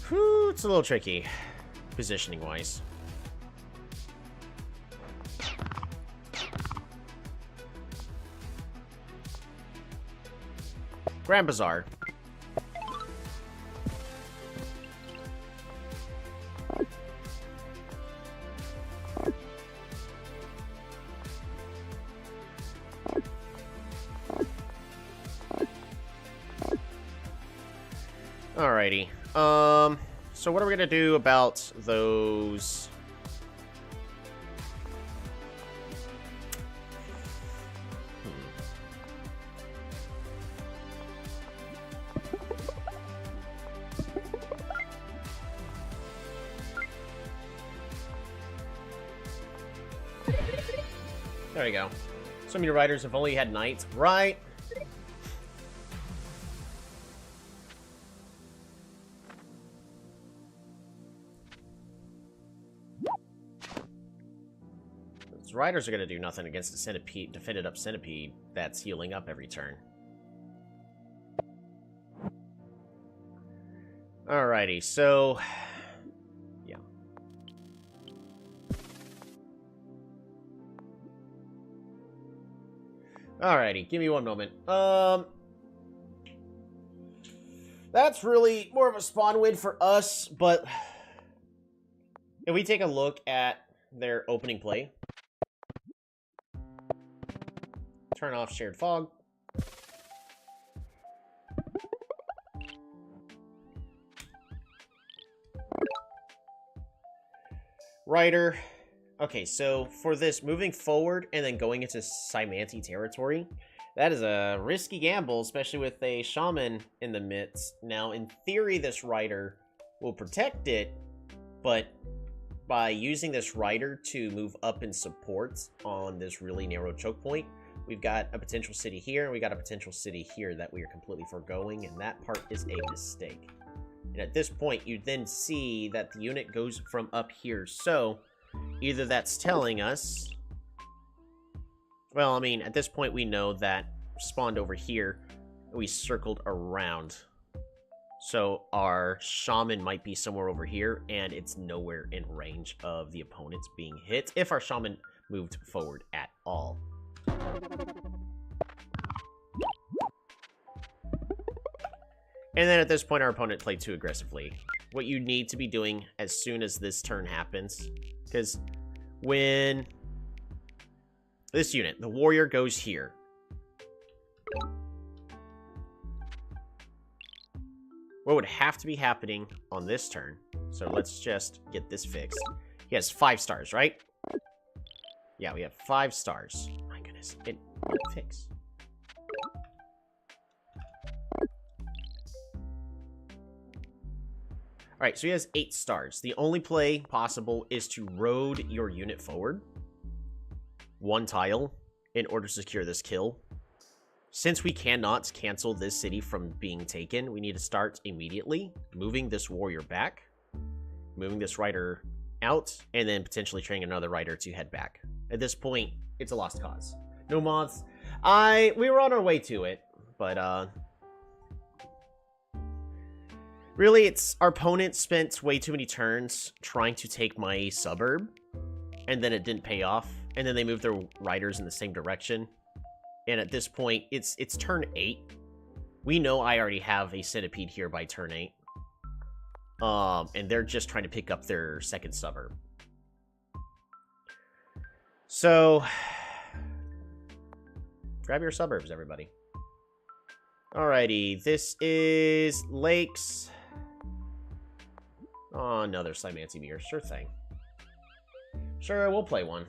Whew, it's a little tricky, positioning-wise. Grand Bazaar. Alrighty. So what are we gonna do about those? There we go. So many riders have only had knights, right? Riders are going to do nothing against a centipede, defended up centipede that's healing up every turn. Alrighty, so yeah. Alrighty, give me one moment. That's really more of a spawn win for us, but if we take a look at their opening play. Turn off shared fog. Rider. Okay, so for this, moving forward and then going into Symanti territory, that is a risky gamble, especially with a shaman in the midst. Now, in theory, this rider will protect it, but by using this rider to move up in support on this really narrow choke point, we've got a potential city here, and we got a potential city here that we are completely foregoing, and that part is a mistake. And at this point, you then see that the unit goes from up here. So, either that's telling us... Well, I mean, at this point, we know that spawned over here, we circled around. So, our shaman might be somewhere over here, and it's nowhere in range of the opponents being hit, if our shaman moved forward at all. And then at this point, our opponent played too aggressively. What you need to be doing as soon as this turn happens, because when this unit, the warrior, goes here, what would have to be happening on this turn? So let's just get this fixed. He has 5 stars, right? Yeah, we have 5 stars. My goodness, it won't fix. Alright, so he has 8 stars. The only play possible is to road your unit forward 1 tile in order to secure this kill. Since we cannot cancel this city from being taken, we need to start immediately moving this warrior back, moving this rider out, and then potentially training another rider to head back. At this point, it's a lost cause. No moths. We were on our way to it, but Really, it's our opponent spent way too many turns trying to take my suburb, and then it didn't pay off, and then they moved their riders in the same direction. And at this point, it's turn 8. We know I already have a centipede here by turn 8. And they're just trying to pick up their second suburb. So, grab your suburbs, everybody. Alrighty, this is lakes. Oh, another Slimancy Mirror. Sure thing. Sure, we'll play one.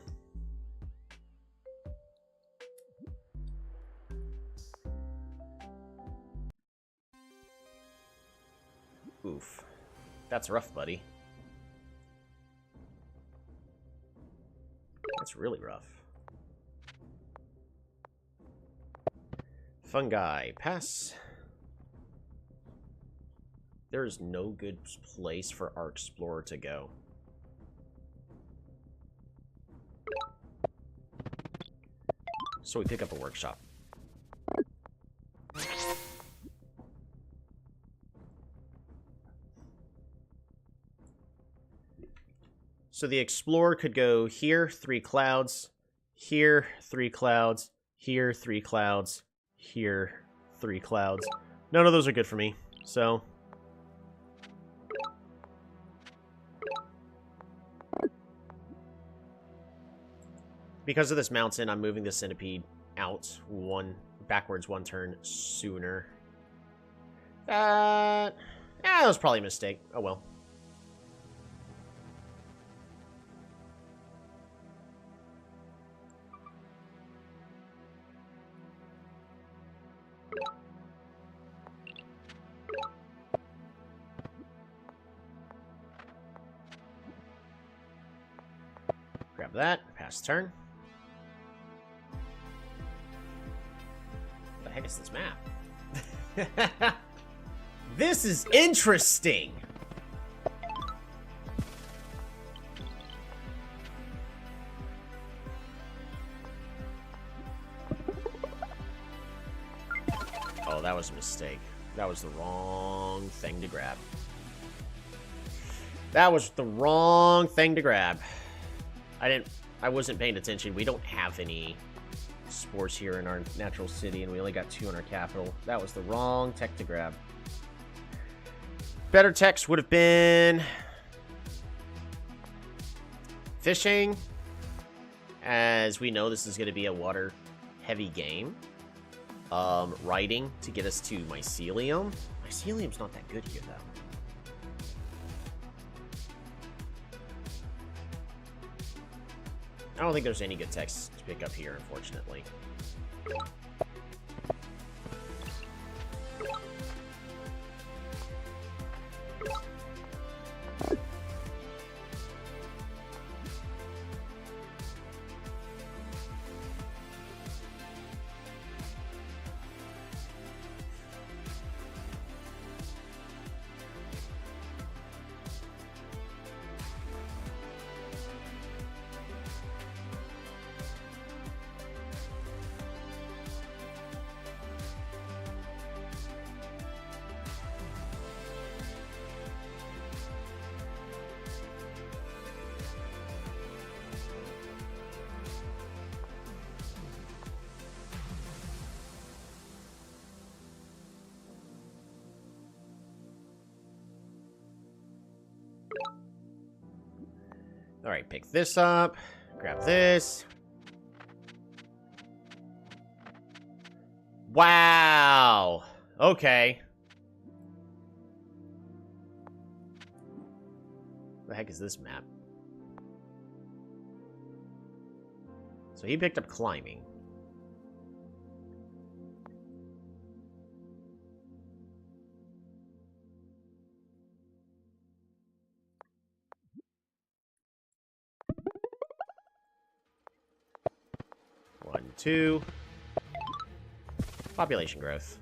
Oof. That's rough, buddy. That's really rough. Fungi. Pass. There is no good place for our explorer to go. So we pick up a workshop. So the explorer could go here, 3 clouds, here, 3 clouds, here, 3 clouds, here, 3 clouds. None of those are good for me, so... Because of this mountain, I'm moving the centipede out backwards 1 turn sooner. That was probably a mistake. Oh well. Grab that. Pass turn. What the heck is this map? This is interesting. Oh, that was a mistake. That was the wrong thing to grab. That was the wrong thing to grab. I wasn't paying attention. We don't have any sports here in our natural city, and we only got 2 in our capital. That was the wrong tech to grab. Better techs would have been fishing, as we know this is going to be a water-heavy game. Riding to get us to mycelium. Mycelium's not that good here, though. I don't think there's any good text to pick up here, unfortunately. Alright, pick this up. Grab this. Wow! Okay. What the heck is this map? So he picked up climbing. One, two. Population growth.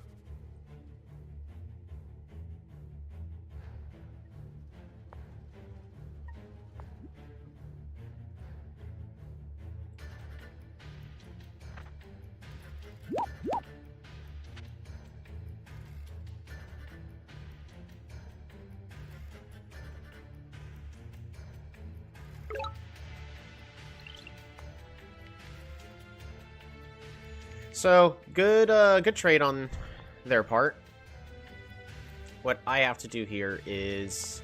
So, good trade on their part. What I have to do here is,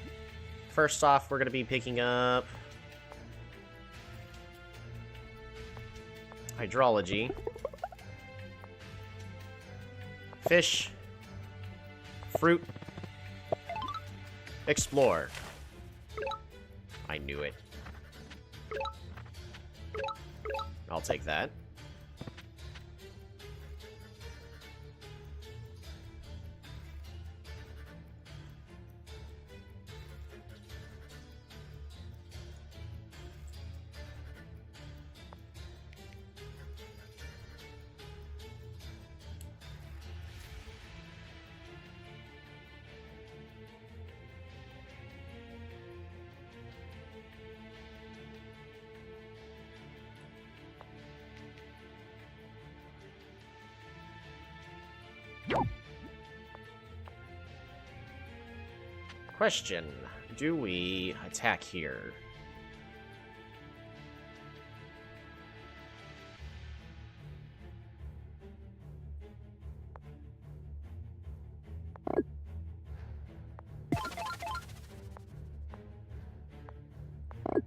first off, we're going to be picking up hydrology, fish, fruit, explore. I knew it. I'll take that. Question, do we attack here?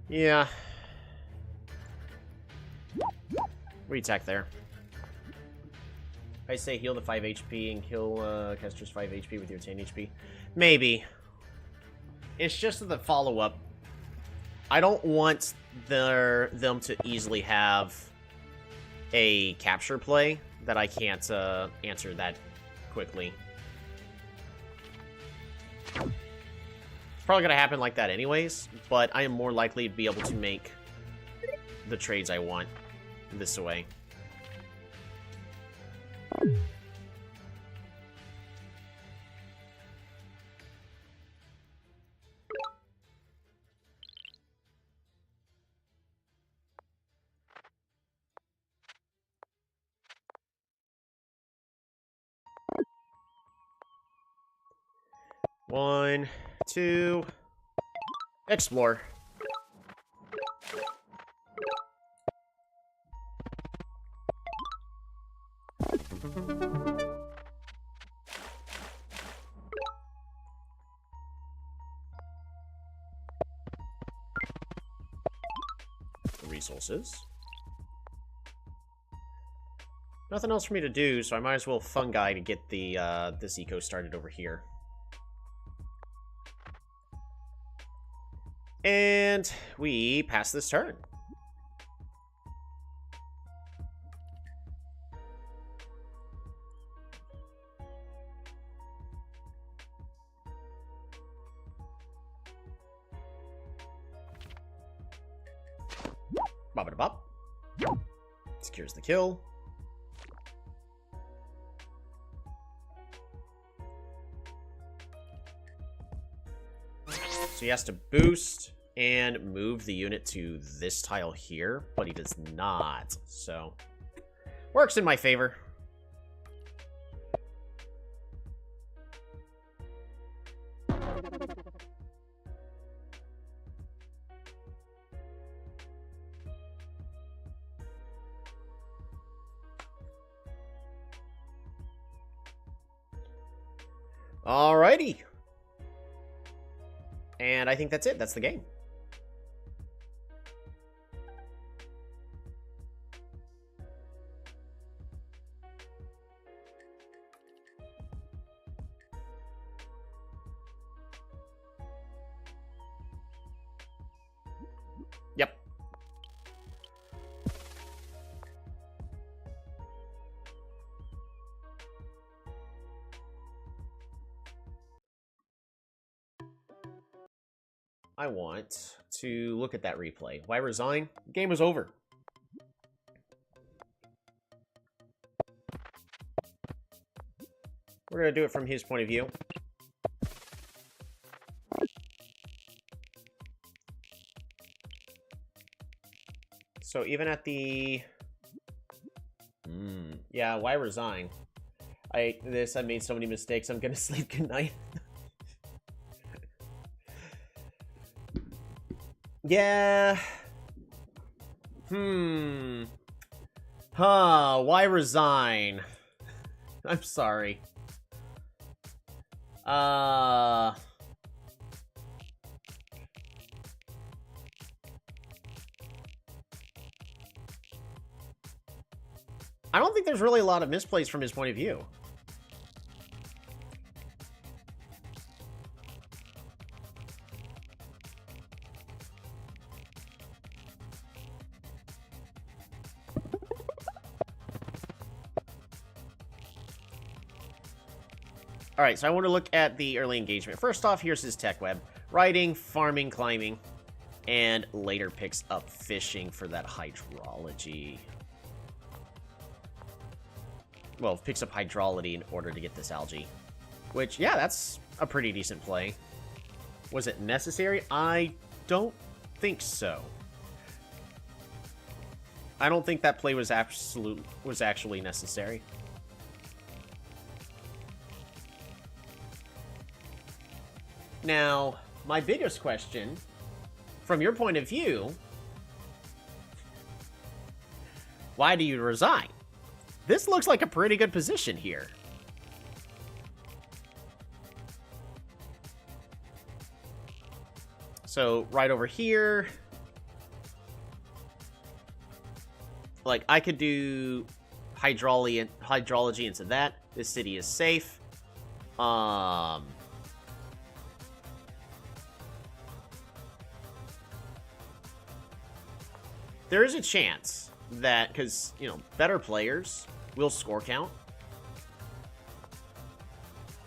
Yeah. We attack there. I say heal the 5 HP and kill Kester's 5 HP with your 10 HP. Maybe. It's just the follow-up. I don't want them to easily have a capture play that I can't answer that quickly. It's probably going to happen like that anyways, but I am more likely to be able to make the trades I want this way. One, two, explore. Resources. Nothing else for me to do, so I might as well fungi to get the this eco started over here. And we pass this turn. Bop-a-da-bop. Secures the kill. So he has to boost and move the unit to this tile here, but he does not. So, works in my favor. Alrighty. And I think that's it. That's the game. Yep. I want to look at that replay. Why resign? Game was over. We're going to do it from his point of view. So even at the... yeah, why resign? I made so many mistakes. I'm going to sleep goodnight. Yeah. Huh, why resign? I'm sorry. I don't think there's really a lot of misplays from his point of view. Alright, so I want to look at the early engagement. First off, here's his tech web. Riding, farming, climbing, and later picks up fishing for that hydrology. Well, picks up hydrology in order to get this algae. Which, yeah, that's a pretty decent play. Was it necessary? I don't think so. I don't think that play was actually necessary. Now, my biggest question, from your point of view, why do you resign? This looks like a pretty good position here. So, right over here, like, I could do hydrology into that. This city is safe. There is a chance that, because, you know, better players will score count.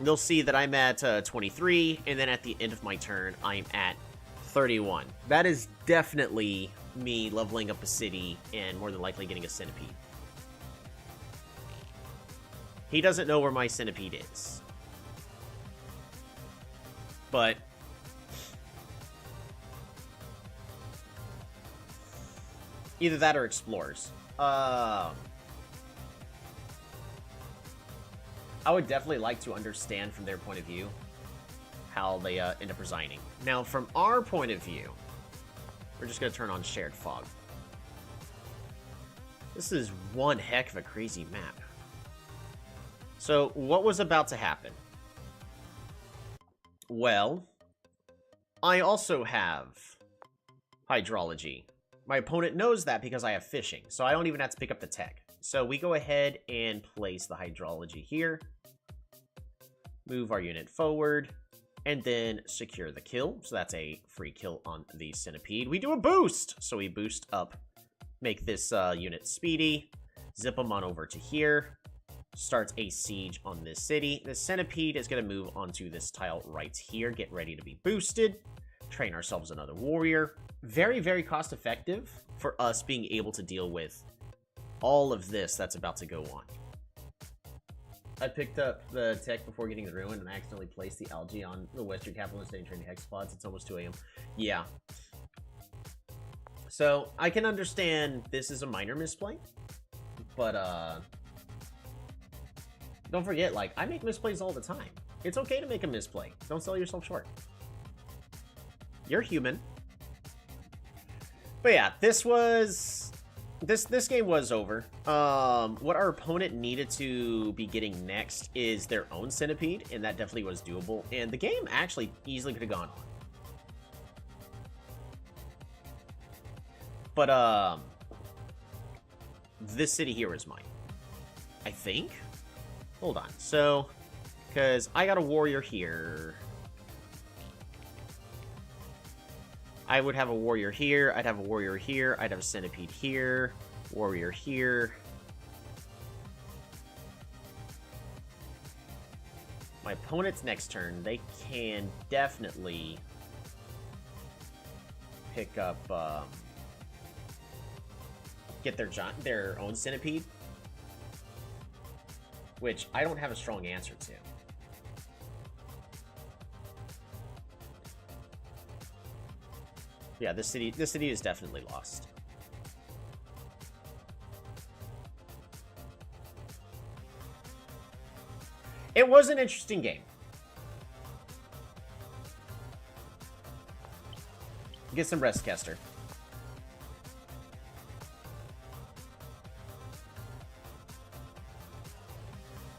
They'll see that I'm at 23, and then at the end of my turn, I'm at 31. That is definitely me leveling up a city and more than likely getting a centipede. He doesn't know where my centipede is. But either that or explorers. I would definitely like to understand from their point of view how they end up resigning. Now, from our point of view, we're just going to turn on shared fog. This is one heck of a crazy map. So, what was about to happen? Well, I also have hydrology. My opponent knows that because I have fishing, so I don't even have to pick up the tech. So we go ahead and place the hydrology here. Move our unit forward, and then secure the kill. So that's a free kill on the centipede. We do a boost! So we boost up, make this unit speedy, zip them on over to here, starts a siege on this city. The centipede is going to move onto this tile right here, get ready to be boosted, train ourselves another warrior. Very, very cost effective for us being able to deal with all of this that's about to go on. I picked up the tech before getting the ruin and I accidentally placed the algae on the Western Capitalist Day training hex pods. It's almost 2 a.m. Yeah. So I can understand this is a minor misplay, but don't forget, like, I make misplays all the time. It's okay to make a misplay. Don't sell yourself short. You're human. But yeah, this game was over. What our opponent needed to be getting next is their own centipede, and that definitely was doable. And the game actually easily could have gone on. But this city here is mine, I think. Hold on. So, because I got a warrior here. I would have a warrior here, I'd have a warrior here, I'd have a centipede here, warrior here. My opponent's next turn, they can definitely pick up, get their own centipede, which I don't have a strong answer to. Yeah, this city is definitely lost. It was an interesting game. Get some rest, Kester.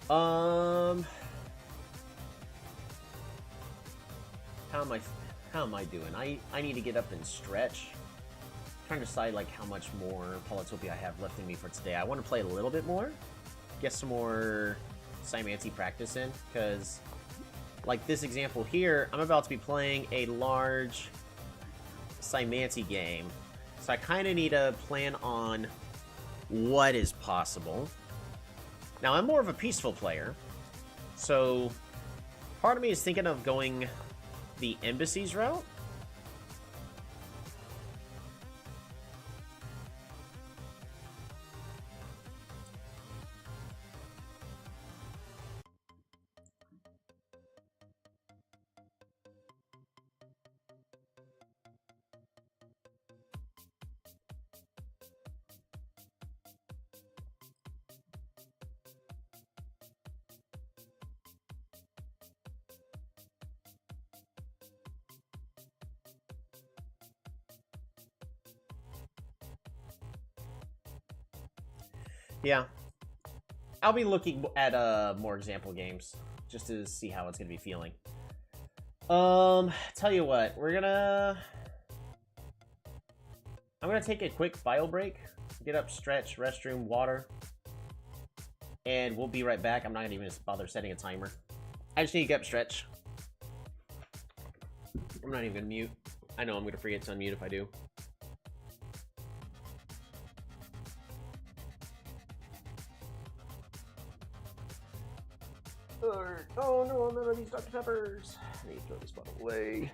Um, how am I? How am I doing? I need to get up and stretch. I'm trying to decide like how much more Polytopia I have left in me for today. I want to play a little bit more, get some more Cymancy practice in, because like this example here, I'm about to be playing a large Cymancy game, so I kind of need to plan on what is possible. Now, I'm more of a peaceful player, so part of me is thinking of going the embassies route. Yeah. I'll be looking at more example games just to see how it's going to be feeling. Tell you what, I'm gonna take a quick bio break, get up, stretch, restroom, water, and we'll be right back. I'm not gonna even bother setting a timer. I just need to get up, stretch. I'm not even gonna mute. I know I'm gonna forget to unmute if I do. Oh no, I'm out of these Dr. Peppers. I need to throw this bottle away.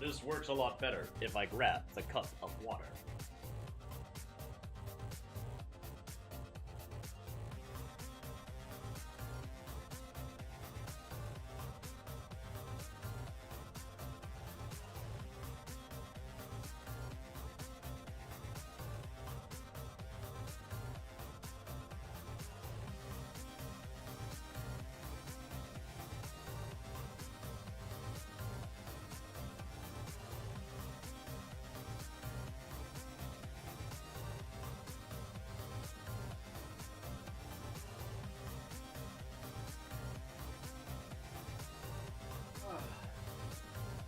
This works a lot better if I grab the cup of water.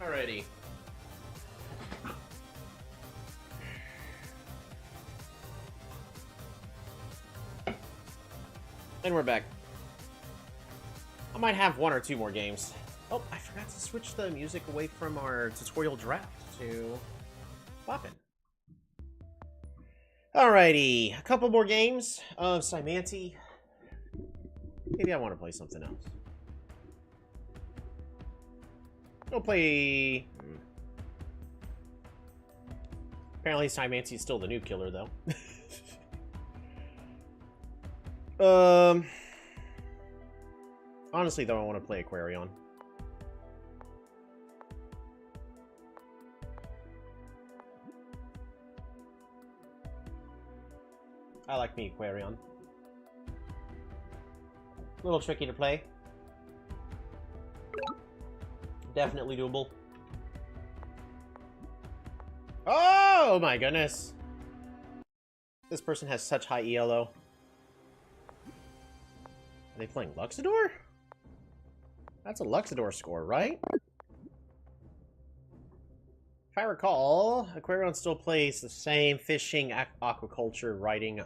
Alrighty. And we're back. I might have one or two more games. Oh, I forgot to switch the music away from our tutorial draft to Poppin'. Alrighty, a couple more games of Simanti. Maybe I want to play something else. Go play... Apparently Simanti's still the new killer, though. Honestly, though, I want to play Aquarion. I like me Aquarion. A little tricky to play. Definitely doable. Oh my goodness. This person has such high ELO. Are they playing Luxador? That's a Luxador score, right? If I recall, Aquarion still plays the same fishing, aquaculture, riding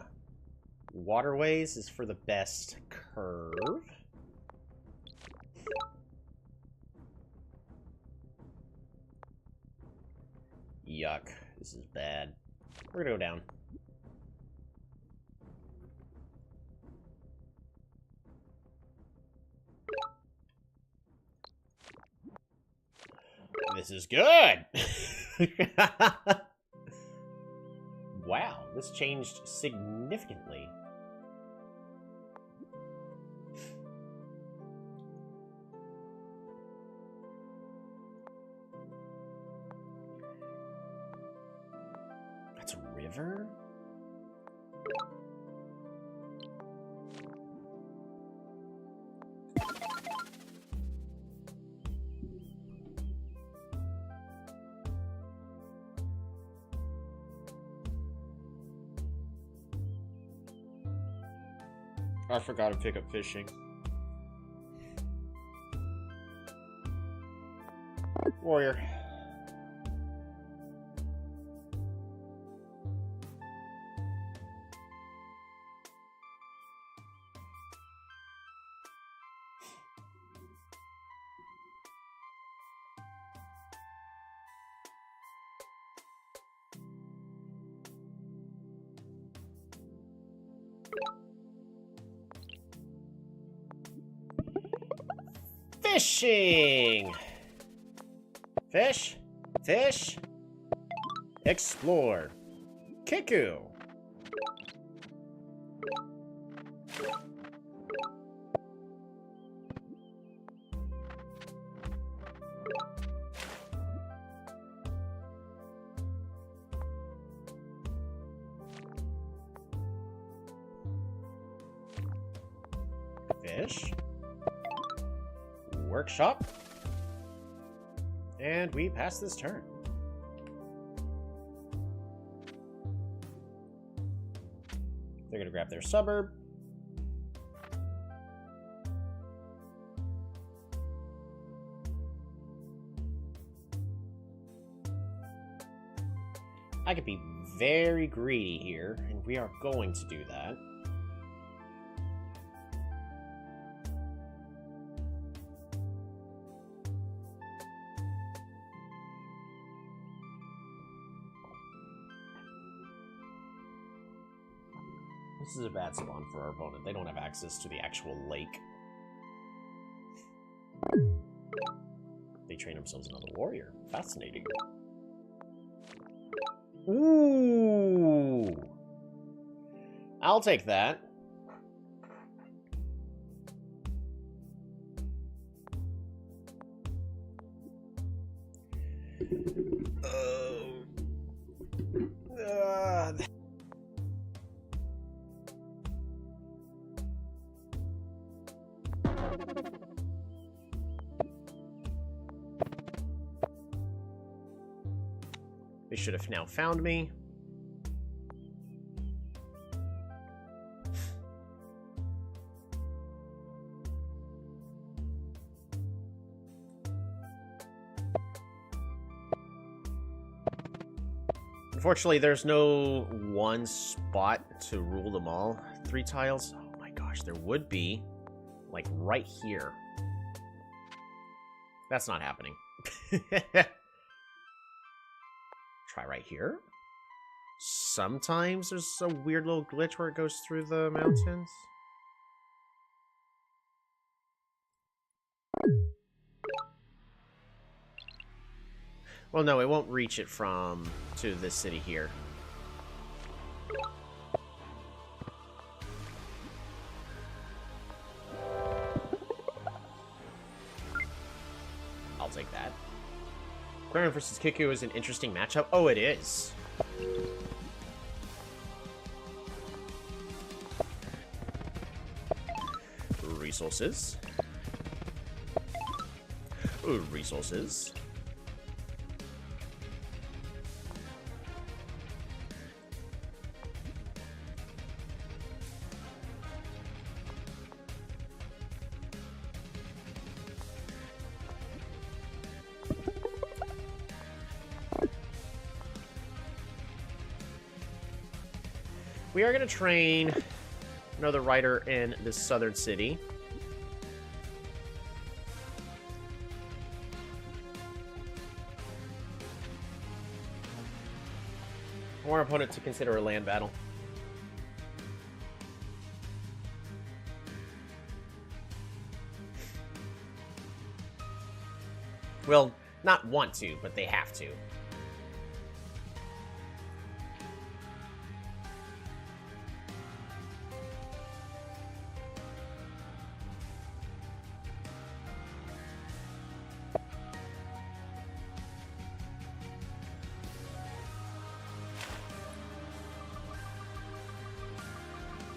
waterways is for the best curve. Yuck. This is bad. We're gonna go down. This is good! Wow, this changed significantly. That's a river? I forgot to pick up fishing. Warrior. Fishing! Fish, fish, explore, Kiku. Fish. Workshop. And we pass this turn. They're gonna grab their suburb. I could be very greedy here, and we are going to do that. This is a bad spawn for our opponent. They don't have access to the actual lake. They train themselves another warrior. Fascinating. Ooh. I'll take that. They should have now found me. Unfortunately, there's no one spot to rule them all. 3 tiles? Oh my gosh, there would be. Like, right here. That's not happening. Try right here. Sometimes there's a weird little glitch where it goes through the mountains. Well, no, it won't reach it to this city here. I'll take that. Baron versus Kiku is an interesting matchup. Oh, it is. Resources. Resources. We are going to train another rider in this southern city. I want our opponent to consider a land battle. Well, not want to, but they have to.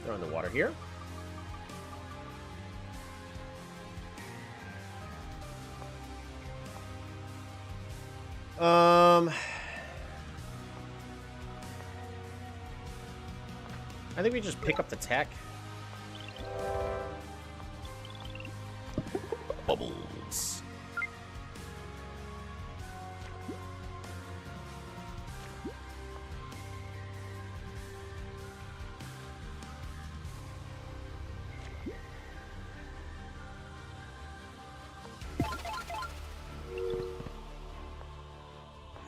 Throw in the water here. I think we just pick up the tech. Bubbles.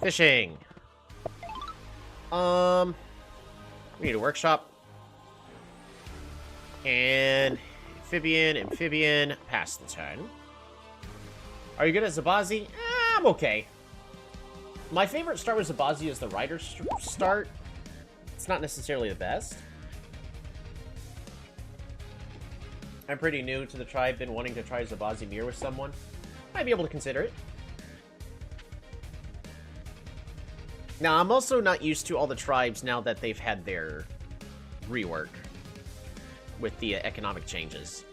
Fishing. We need a workshop. And amphibian, pass the turn. Are you good at Zabazi? I'm okay. My favorite start with Zabazi is the rider start. It's not necessarily the best. I'm pretty new to the tribe, been wanting to try Zabazi Mir with someone. Might be able to consider it. Now, I'm also not used to all the tribes now that they've had their rework with the economic changes.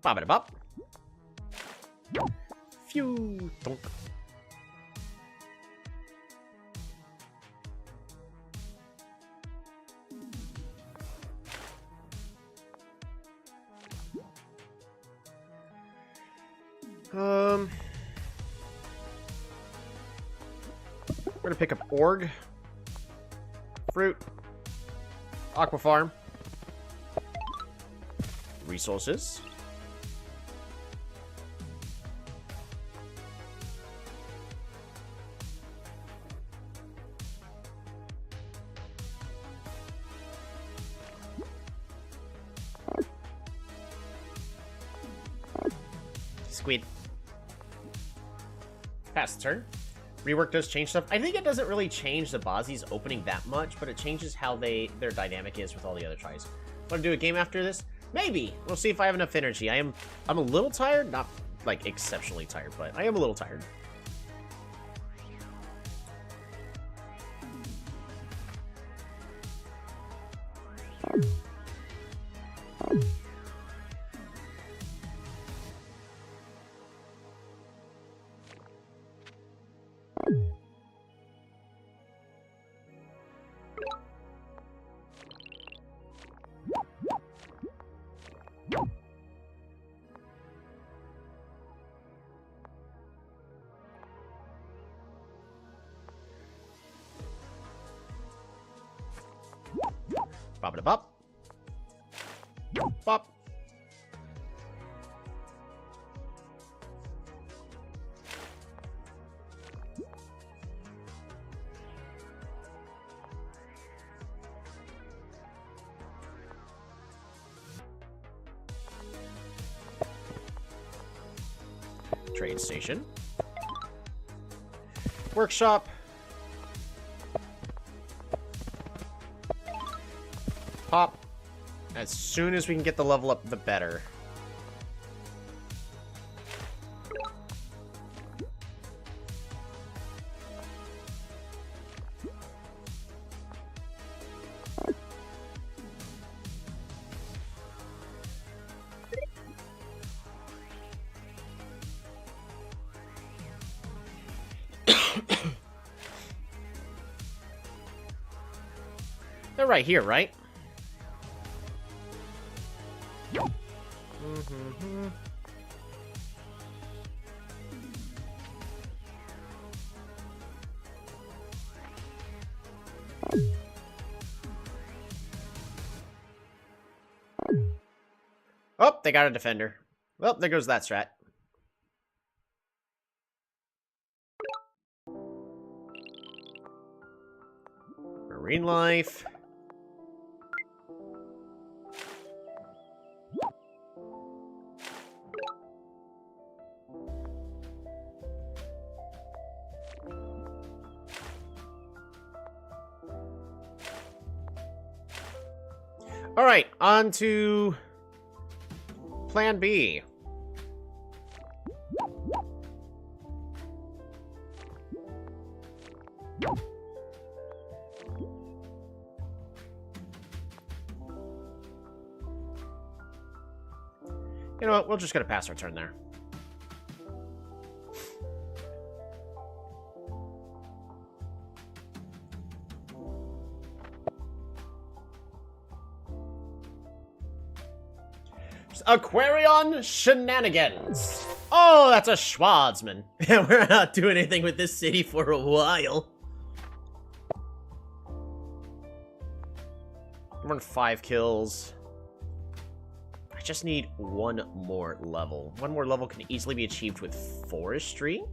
Bop-a-da-bop. Phew. Donk. We're gonna pick up Org, Fruit, Aqua Farm. resources. Squid. Pass the turn. Rework does change stuff. I think it doesn't really change the Bozzy's opening that much, but it changes how their dynamic is with all the other tries. Want to do a game after this? Maybe. We'll see if I have enough energy. I'm a little tired. Not, like, exceptionally tired, but I am a little tired. Bop it a bop. Bop. Trade station. Workshop. Pop. As soon as we can get the level up, the better. They're right here, right? Oh, they got a defender. Well, there goes that strat. Marine life. All right, on to Plan B. You know what? We're just gonna pass our turn there. Aquarion Shenanigans. Oh, that's a Schwarzman. We're not doing anything with this city for a while. We're on 5 kills. I just need one more level. One more level can easily be achieved with forestry.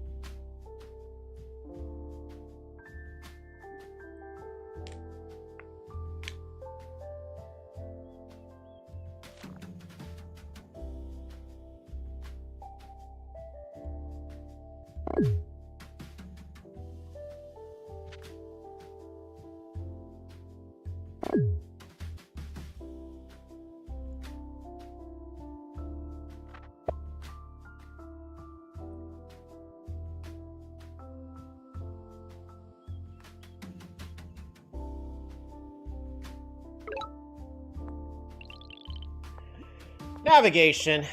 Navigation.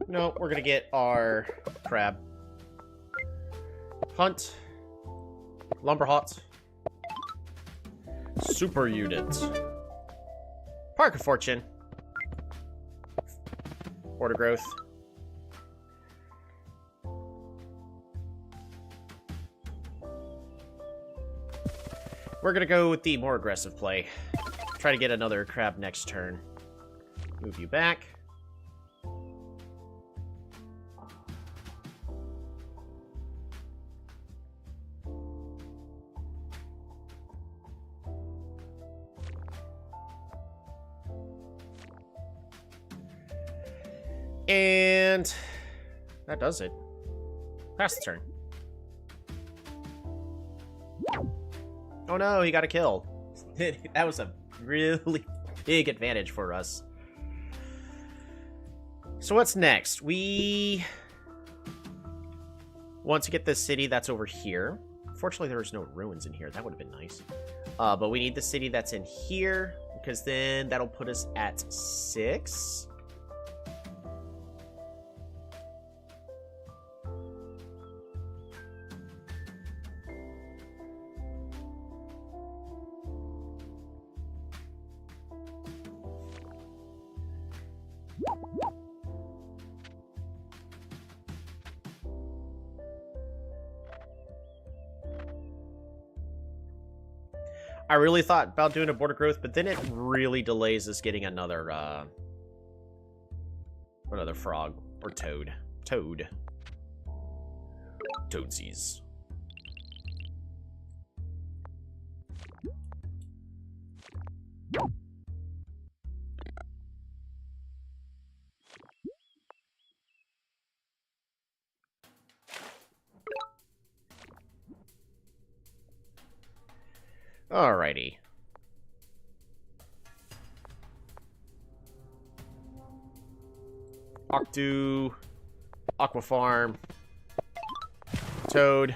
No, we're gonna get our crab. Hunt. Lumber hot. Super unit. Park of Fortune. Order growth. We're gonna go with the more aggressive play. Try to get another crab next turn. Move you back. And that does it. Pass the turn. Oh no, he got a kill. That was a really big advantage for us. So what's next? We want to get the city that's over here. Fortunately, there was no ruins in here. That would have been nice. But we need the city that's in here, because then that'll put us at 6. I really thought about doing a border growth, but then it really delays us getting another frog or toad. Toadsies. Alrighty. Octu, Aqua Farm, Toad.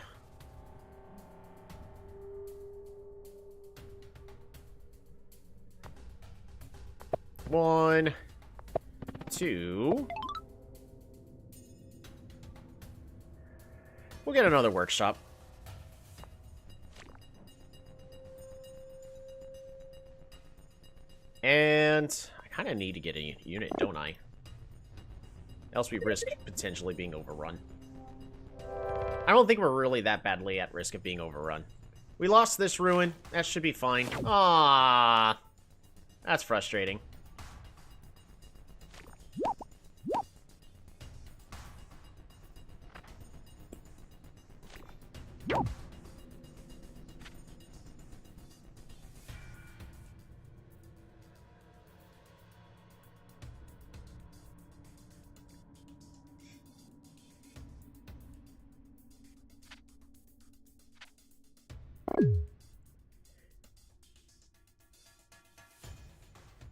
One, two. We'll get another workshop. And I kind of need to get a unit, don't I? Else we risk potentially being overrun. I don't think we're really that badly at risk of being overrun. We lost this ruin. That should be fine. Ah, that's frustrating.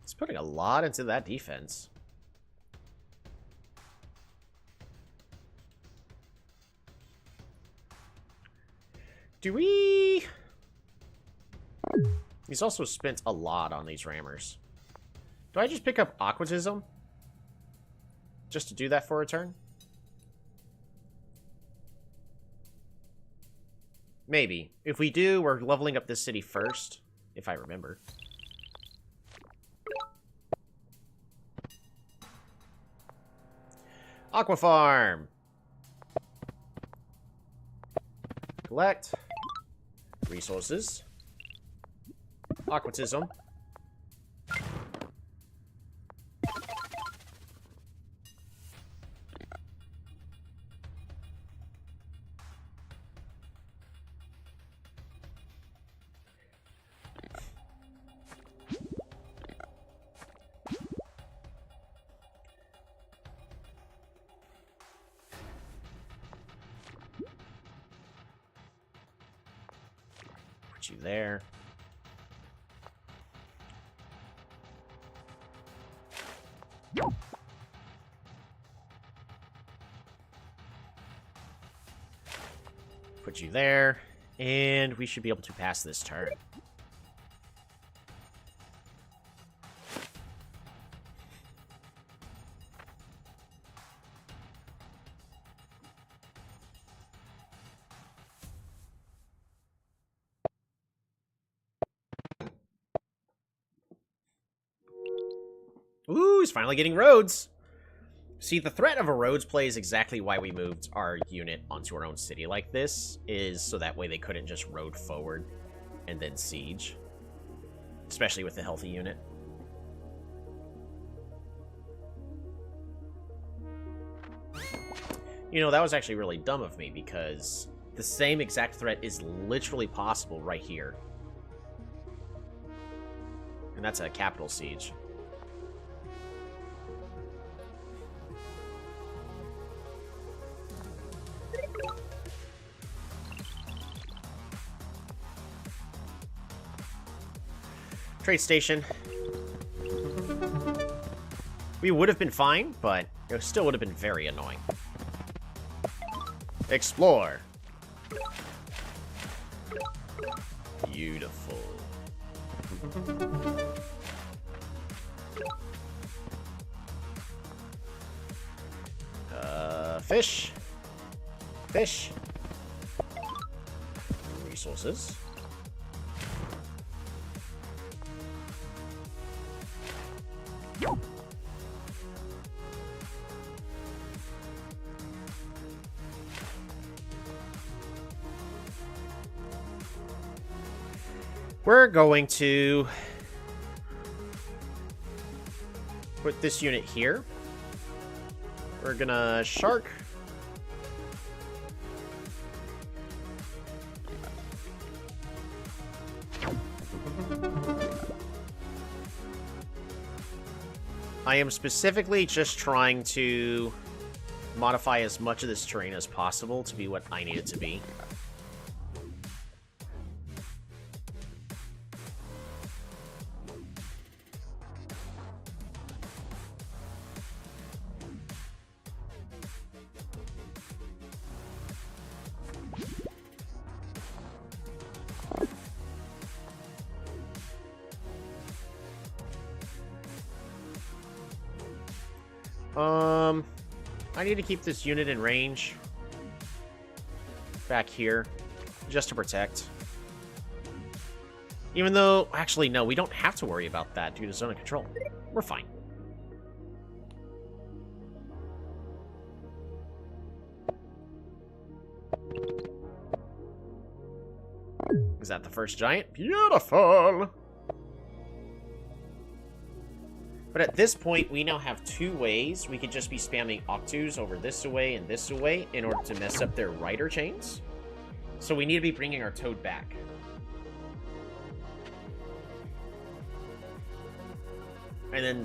It's putting a lot into that defense. Do we... He's also spent a lot on these rammers. Do I just pick up Aquatism? Just to do that for a turn? Maybe. If we do, we're leveling up this city first, if I remember. Aqua Farm. Collect. Resources. Aquatism. Put you there. Put you there, and we should be able to pass this turn. Ooh, he's finally getting roads. See, the threat of a roads play is exactly why we moved our unit onto our own city like this, is so that way they couldn't just road forward and then siege. Especially with the healthy unit. You know, that was actually really dumb of me, because the same exact threat is literally possible right here. And that's a capital siege. Trade station. We would have been fine, but it still would have been very annoying. Explore. Beautiful. Fish. Fish. Resources. We're going to put this unit here. We're gonna shark. I am specifically just trying to modify as much of this terrain as possible to be what I need it to be. I need to keep this unit in range back here just to protect. Even though, actually, no, we don't have to worry about that due to zone of control. We're fine. Is that the first giant? Beautiful! But at this point, we now have two ways. We could just be spamming Octus over this away and this away in order to mess up their rider chains. So we need to be bringing our Toad back. And then,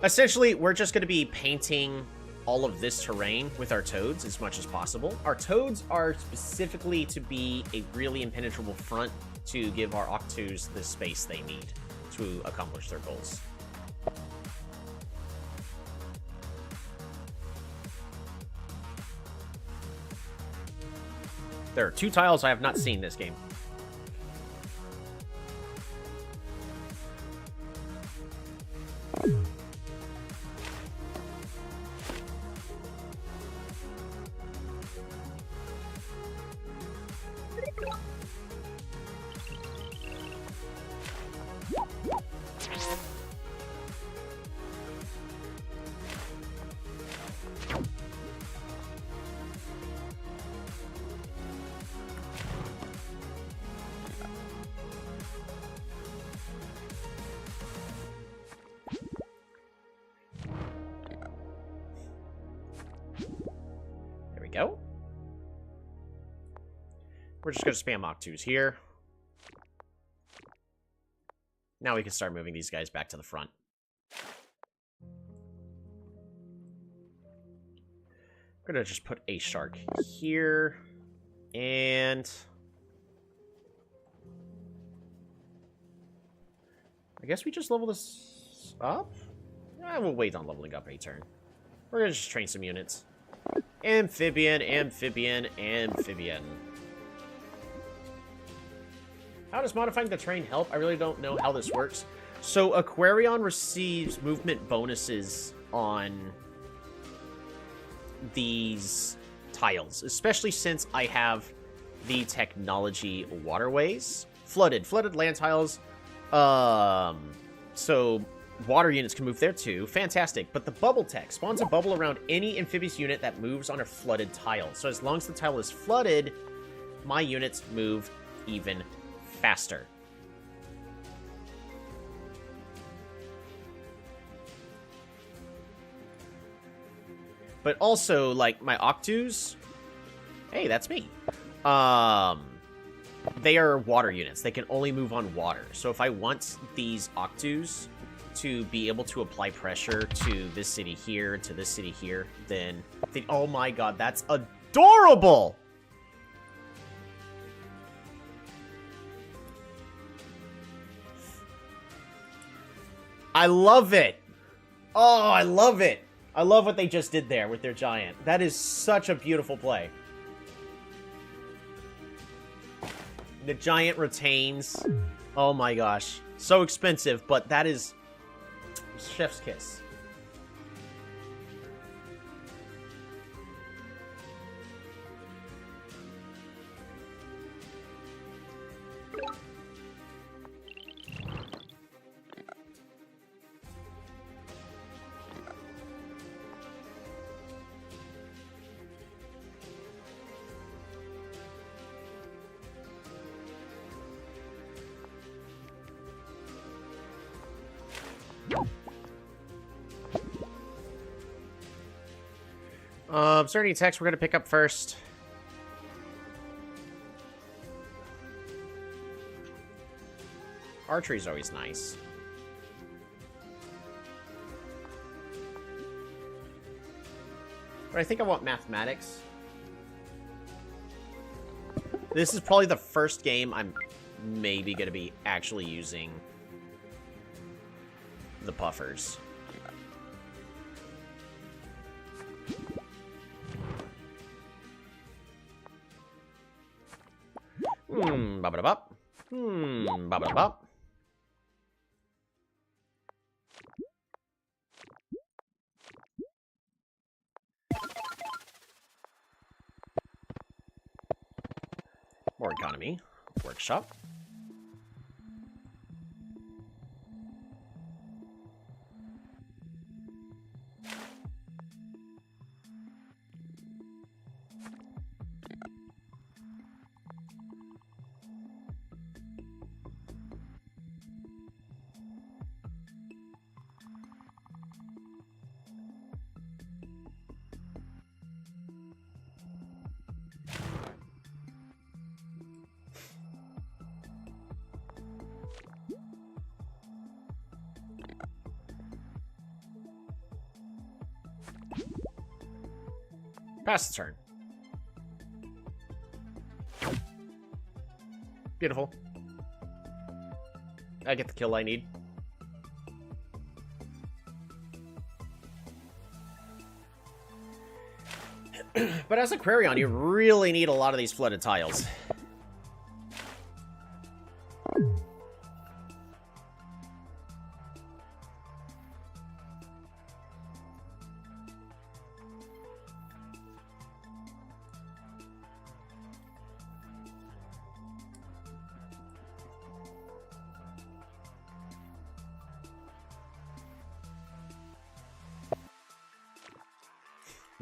essentially, we're just going to be painting all of this terrain with our Toads as much as possible. Our Toads are specifically to be a really impenetrable front to give our Octus the space they need to accomplish their goals. There are two tiles I have not seen this game. Go. We're just going to spam Octus here. Now we can start moving these guys back to the front. I'm going to just put a shark here. And I guess we just level this up? We'll wait on leveling up a turn. We're going to just train some units. Amphibian, amphibian, amphibian. How does modifying the terrain help? I really don't know how this works. So Aquarion receives movement bonuses on these tiles, especially since I have the technology waterways. Flooded land tiles. So water units can move there too. Fantastic. But the bubble tech spawns a bubble around any amphibious unit that moves on a flooded tile. So as long as the tile is flooded, my units move even faster. But also, like, my Octus... Hey, that's me. They are water units. They can only move on water. So if I want these Octus to be able to apply pressure to this city here, to this city here, then... oh my god, that's adorable! I love it! Oh, I love it! I love what they just did there with their giant. That is such a beautiful play. The giant retains. Oh my gosh. So expensive, but that is chef's kiss. Is there any text we're going to pick up first? Archery is always nice. But I think I want mathematics. This is probably the first game I'm maybe going to be actually using the puffers. Ba-ba-da-bop. Ba-ba-da-bop. More economy. Workshop. Pass the turn. Beautiful. I get the kill I need. But as a Quarion, you really need a lot of these flooded tiles.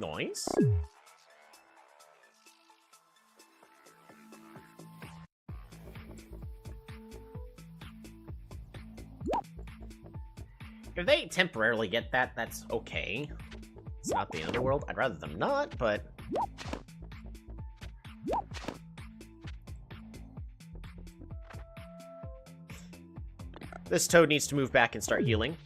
Nice. If they temporarily get that, that's okay. It's not the end of the world. I'd rather them not, but... This toad needs to move back and start healing.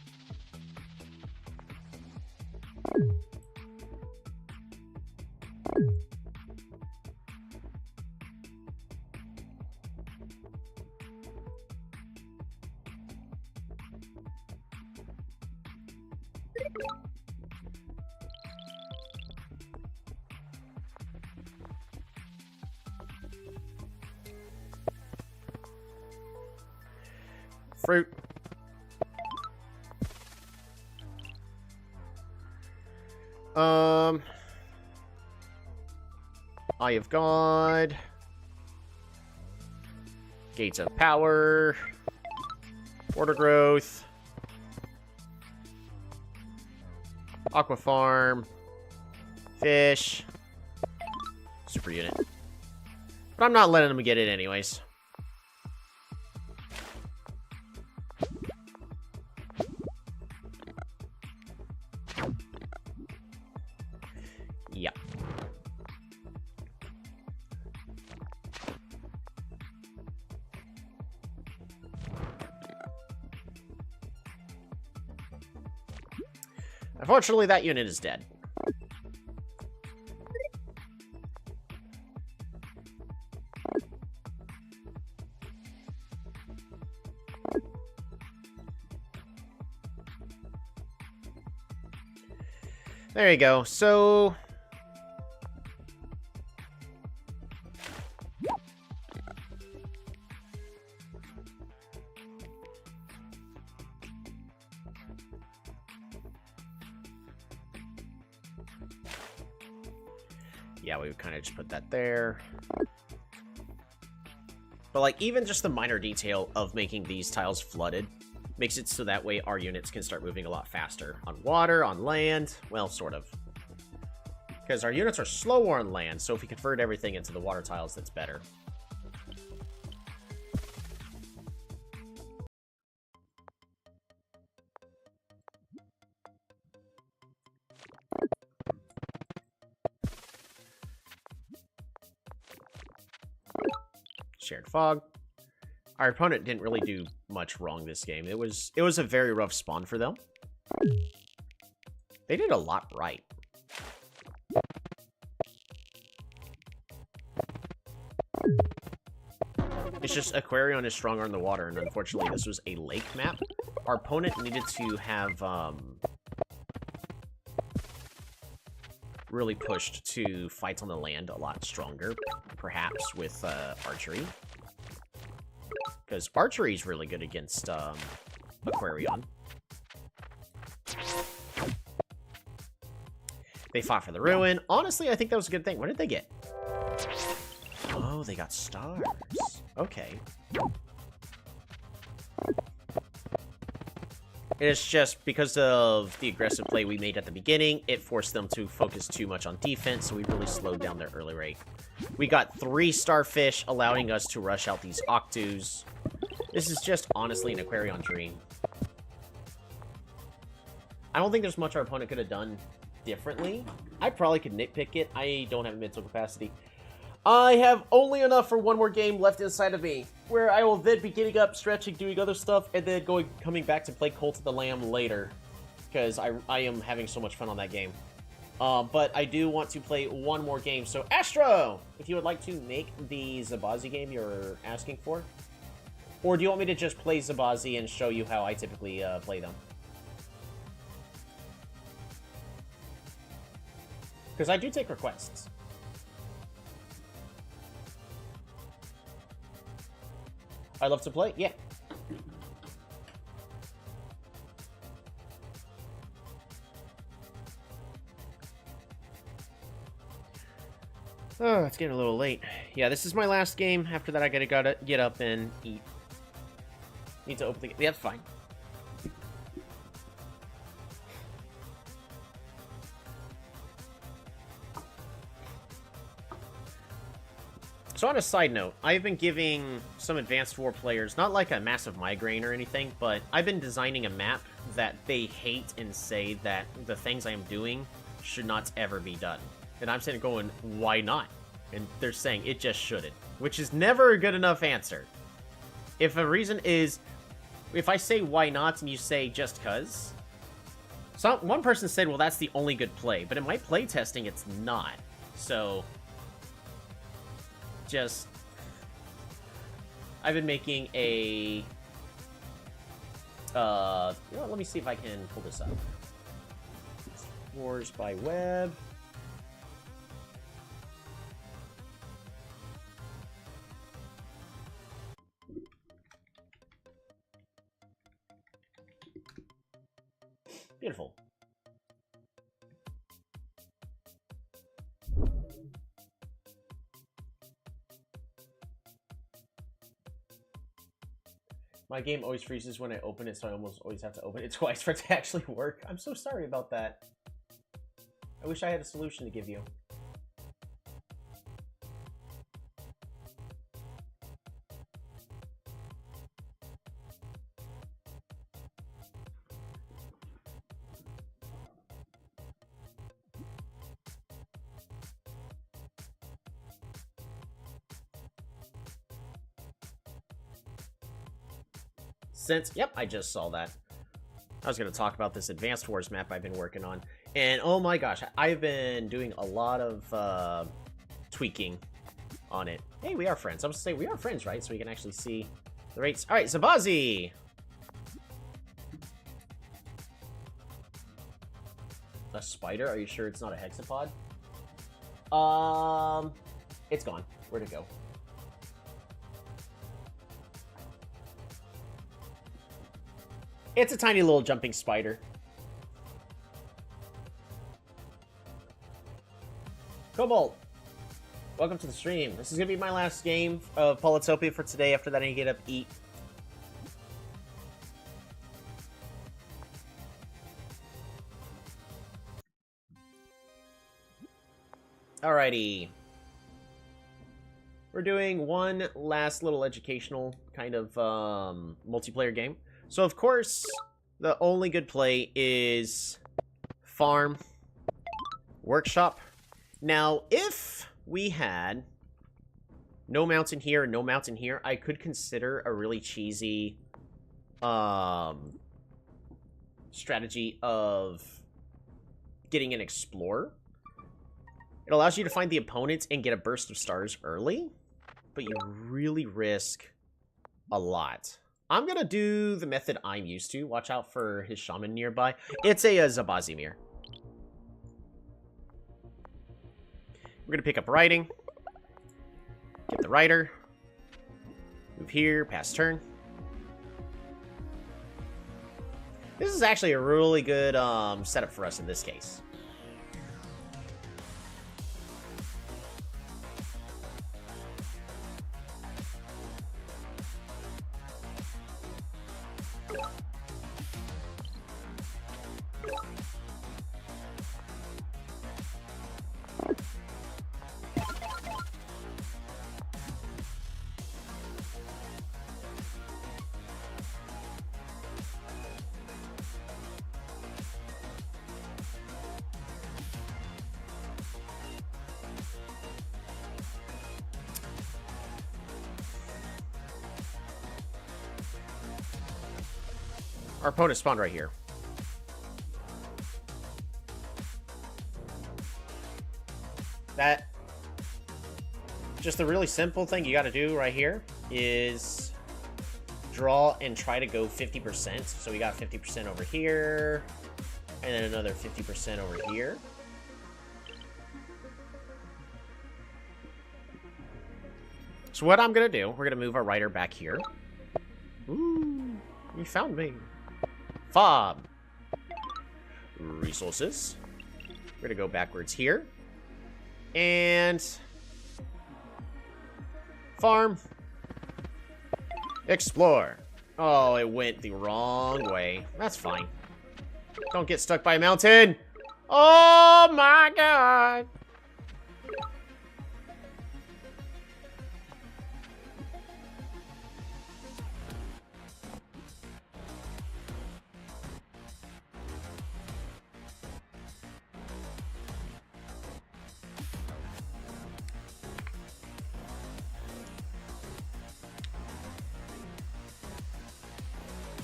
Fruit. Eye of God. Gates of Power. Order Growth. Aqua Farm. Fish. Super unit. But I'm not letting them get it anyways. Yeah. Unfortunately, that unit is dead. There you go. So... yeah, we would kind of just put that there. But, like, even just the minor detail of making these tiles flooded makes it so that way our units can start moving a lot faster. On water, on land, well, sort of. Because our units are slower on land, so if we convert everything into the water tiles, that's better. Shared fog. Our opponent didn't really do much wrong this game. It was a very rough spawn for them. They did a lot right. It's just Aquarion is stronger in the water, and unfortunately this was a lake map. Our opponent needed to have really pushed to fight on the land a lot stronger, perhaps with archery. Because archery is really good against Aquarion. They fought for the ruin. Honestly, I think that was a good thing. What did they get? Oh, they got stars. Okay. It's just because of the aggressive play we made at the beginning, it forced them to focus too much on defense, so we really slowed down their early rate. We got 3 starfish, allowing us to rush out these Octus. This is just, honestly, an Aquarion dream. I don't think there's much our opponent could have done differently. I probably could nitpick it. I don't have mental capacity. I have only enough for one more game left inside of me, where I will then be getting up, stretching, doing other stuff, and then coming back to play Cult of the Lamb later, because I am having so much fun on that game. But I do want to play one more game. So, Astro, if you would like to make the Zabazi game you're asking for, or do you want me to just play Zabazi and show you how I typically play them? Because I do take requests. I love to play, yeah. Oh, it's getting a little late. Yeah, this is my last game. After that, I gotta get up and eat. Need to open the game. Yeah, that's fine. So on a side note, I've been giving some Advanced War players, not like a massive migraine or anything, but I've been designing a map that they hate and say that the things I am doing should not ever be done. And I'm sitting going, why not? And they're saying, it just shouldn't. Which is never a good enough answer. If a reason is, if I say why not and you say just cuz, one person said, well, that's the only good play. But in my play testing, it's not. So... just, I've been making a, you know, let me see if I can pull this up. Wars by web. Beautiful. My game always freezes when I open it, so I almost always have to open it twice for it to actually work. I'm so sorry about that. I wish I had a solution to give you. Yep, I just saw that. I was going to talk about this Advanced Wars map I've been working on. And oh my gosh, I've been doing a lot of tweaking on it. Hey, we are friends. I was going to say we are friends, right? So we can actually see the rates. All right, Zabazi! A spider? Are you sure it's not a hexapod? It's gone. Where'd it go? It's a tiny little jumping spider. Cobalt, welcome to the stream. This is going to be my last game of Polytopia for today. After that, I need to get up, eat. Alrighty. We're doing one last little educational kind of multiplayer game. So, of course, the only good play is farm, workshop. Now, if we had no mountain here and no mountain here, I could consider a really cheesy strategy of getting an explorer. It allows you to find the opponents and get a burst of stars early, but you really risk a lot. I'm going to do the method I'm used to. Watch out for his shaman nearby. It's a Zabazimir. We're going to pick up riding. Get the rider. Move here, pass turn. This is actually a really good setup for us in this case. Our opponent spawned right here. That, just a really simple thing you got to do right here is draw and try to go 50%. So we got 50% over here, and then another 50% over here. So what I'm going to do, we're going to move our rider back here. Ooh, you found me. Fob. Resources. We're gonna go backwards here. And farm. Explore. Oh, it went the wrong way. That's fine. Don't get stuck by a mountain. Oh my god.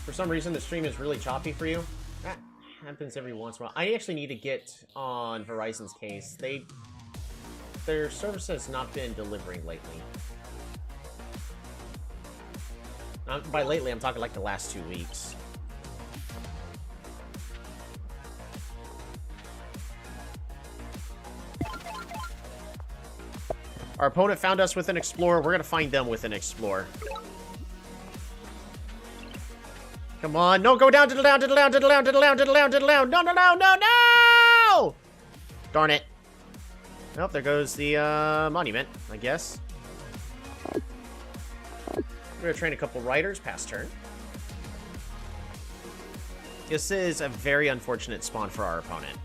For some reason, the stream is really choppy for you. That happens every once in a while. I actually need to get on Verizon's case. Their service has not been delivering lately. By lately, I'm talking like the last 2 weeks. Our opponent found us with an Explorer. We're going to find them with an Explorer. Come on. No, go down, diddle down, diddle down, diddle down, diddle down, diddle down, diddle down. No, no, no, no, no! Darn it. Oh, there goes the monument, I guess. We're going to train a couple riders, pass turn. This is a very unfortunate spawn for our opponent.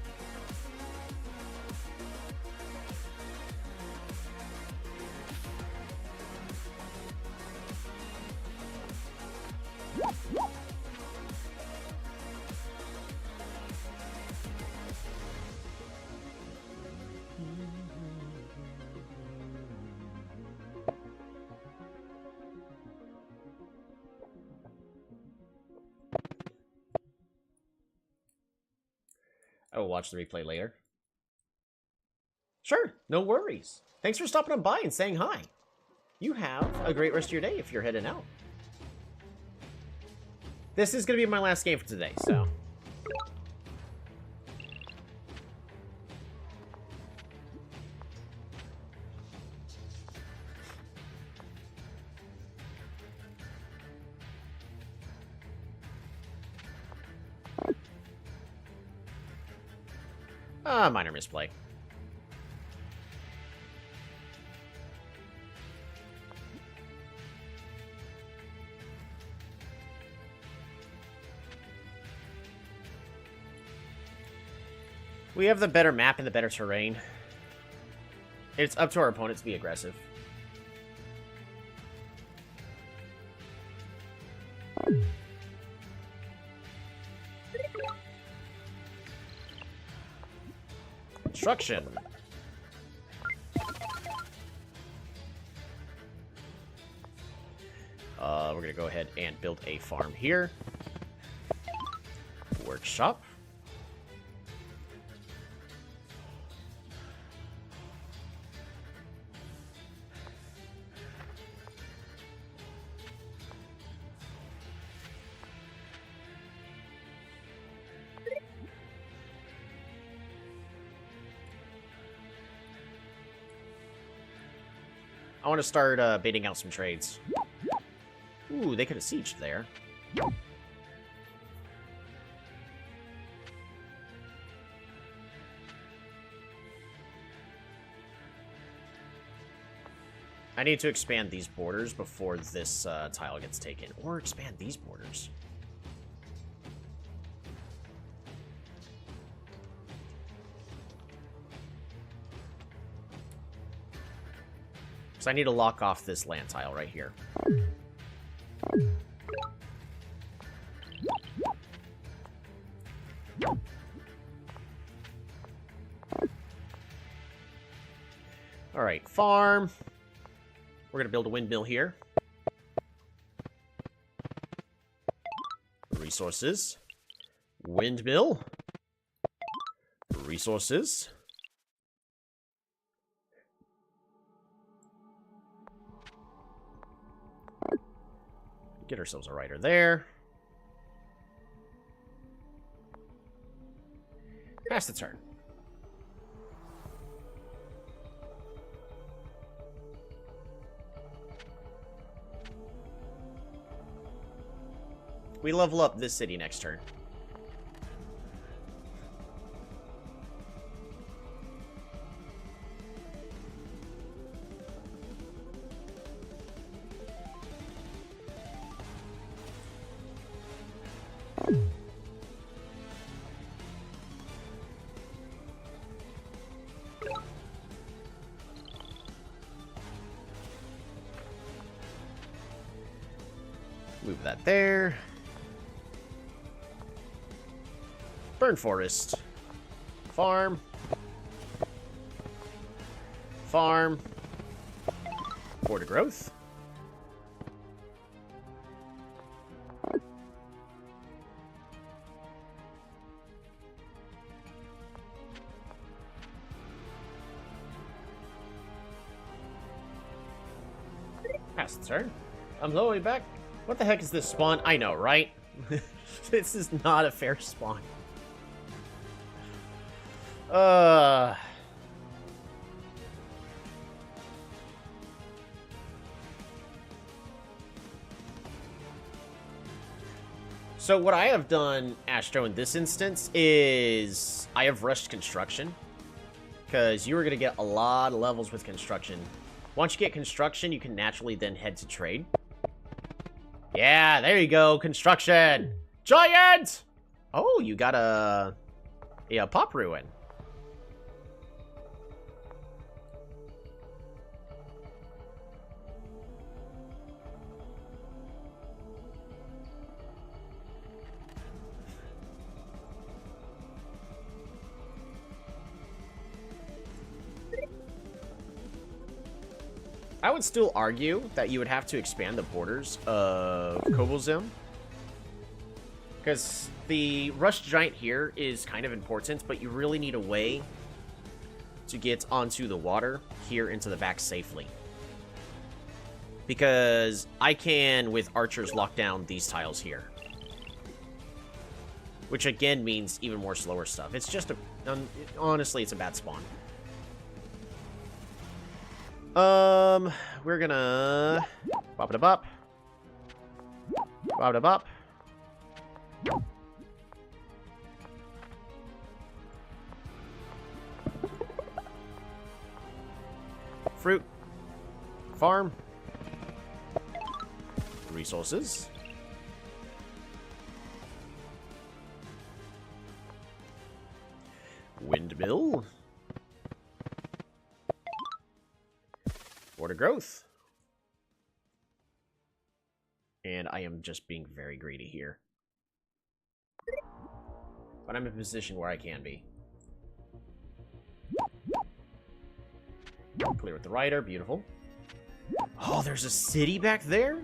I will watch the replay later. Sure, no worries. Thanks for stopping on by and saying hi. You have a great rest of your day if you're heading out. This is going to be my last game for today, so... minor misplay. We have the better map and the better terrain. It's up to our opponent to be aggressive. Construction. We're gonna go ahead and build a farm here. Workshop. I want to start baiting out some trades. Ooh, they could have sieged there. I need to expand these borders before this tile gets taken. Or expand these borders. So I need to lock off this land tile right here. Alright, farm. We're going to build a windmill here. Resources. Windmill. Resources. Get ourselves a writer there. Pass the turn. We level up this city next turn. Move that there. Burn forest. Farm. Farm. Border growth. Pass the turn. I'm lowly back. What the heck is this spawn? I know, right? This is not a fair spawn. So what I have done, Astro, in this instance is I have rushed construction. Because you are going to get a lot of levels with construction. Once you get construction, you can naturally then head to trade. Yeah, there you go. Construction. Giant! Oh, you got a pop ruin. I would still argue that you would have to expand the borders of Kobolzim. Because the Rush Giant here is kind of important, but you really need a way to get onto the water here into the back safely. Because I can, with archers, lock down these tiles here. Which again means even more slower stuff. It's just a... honestly, it's a bad spawn. We're gonna... Bop-a-da-bop. Bop-a-da-bop. Fruit. Farm. Resources. Windmill. Border growth. And I am just being very greedy here. But I'm in a position where I can be. Clear with the rider. Beautiful. Oh, there's a city back there?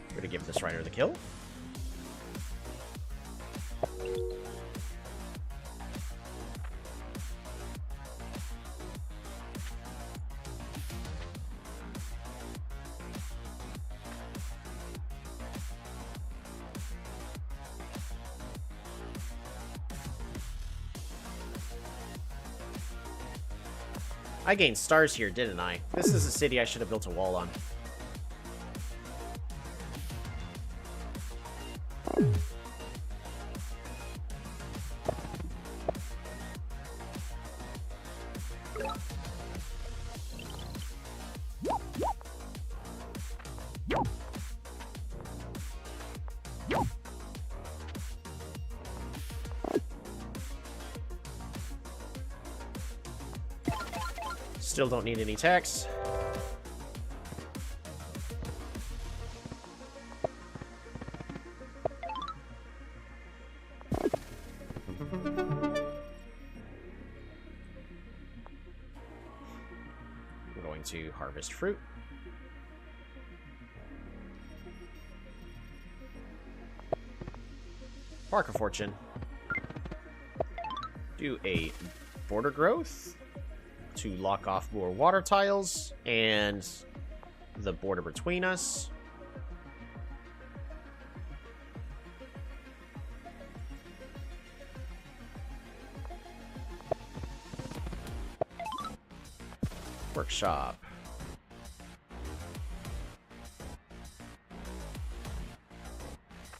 We're gonna give this rider the kill. I gained stars here, didn't I? This is a city I should have built a wall on. Still don't need any tax. I'm going to harvest fruit. Park of Fortune. Do a border growth to lock off more water tiles and the border between us. Workshop.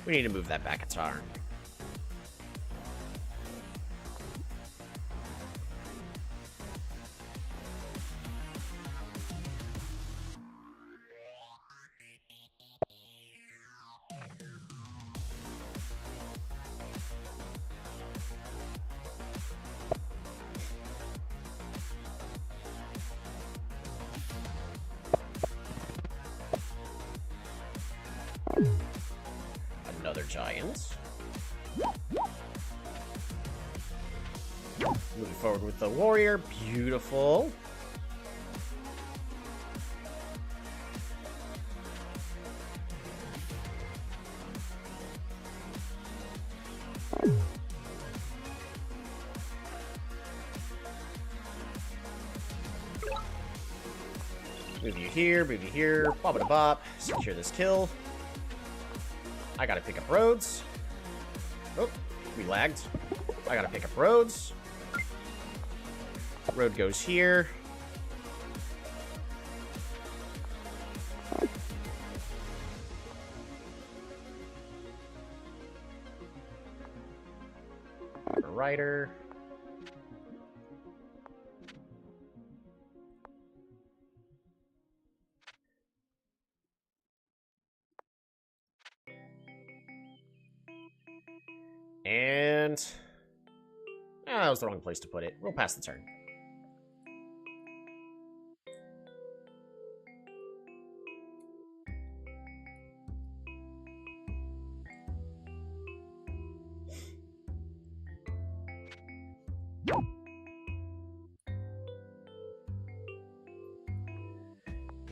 We need to move that back a turn. Another giant. Moving forward with the warrior. Beautiful. Move you here, move you here. Bop-a-da-bop. Secure this kill. I gotta pick up roads. Oh, we lagged. I gotta pick up roads. Road goes here. Rider. And... that was the wrong place to put it. We'll pass the turn.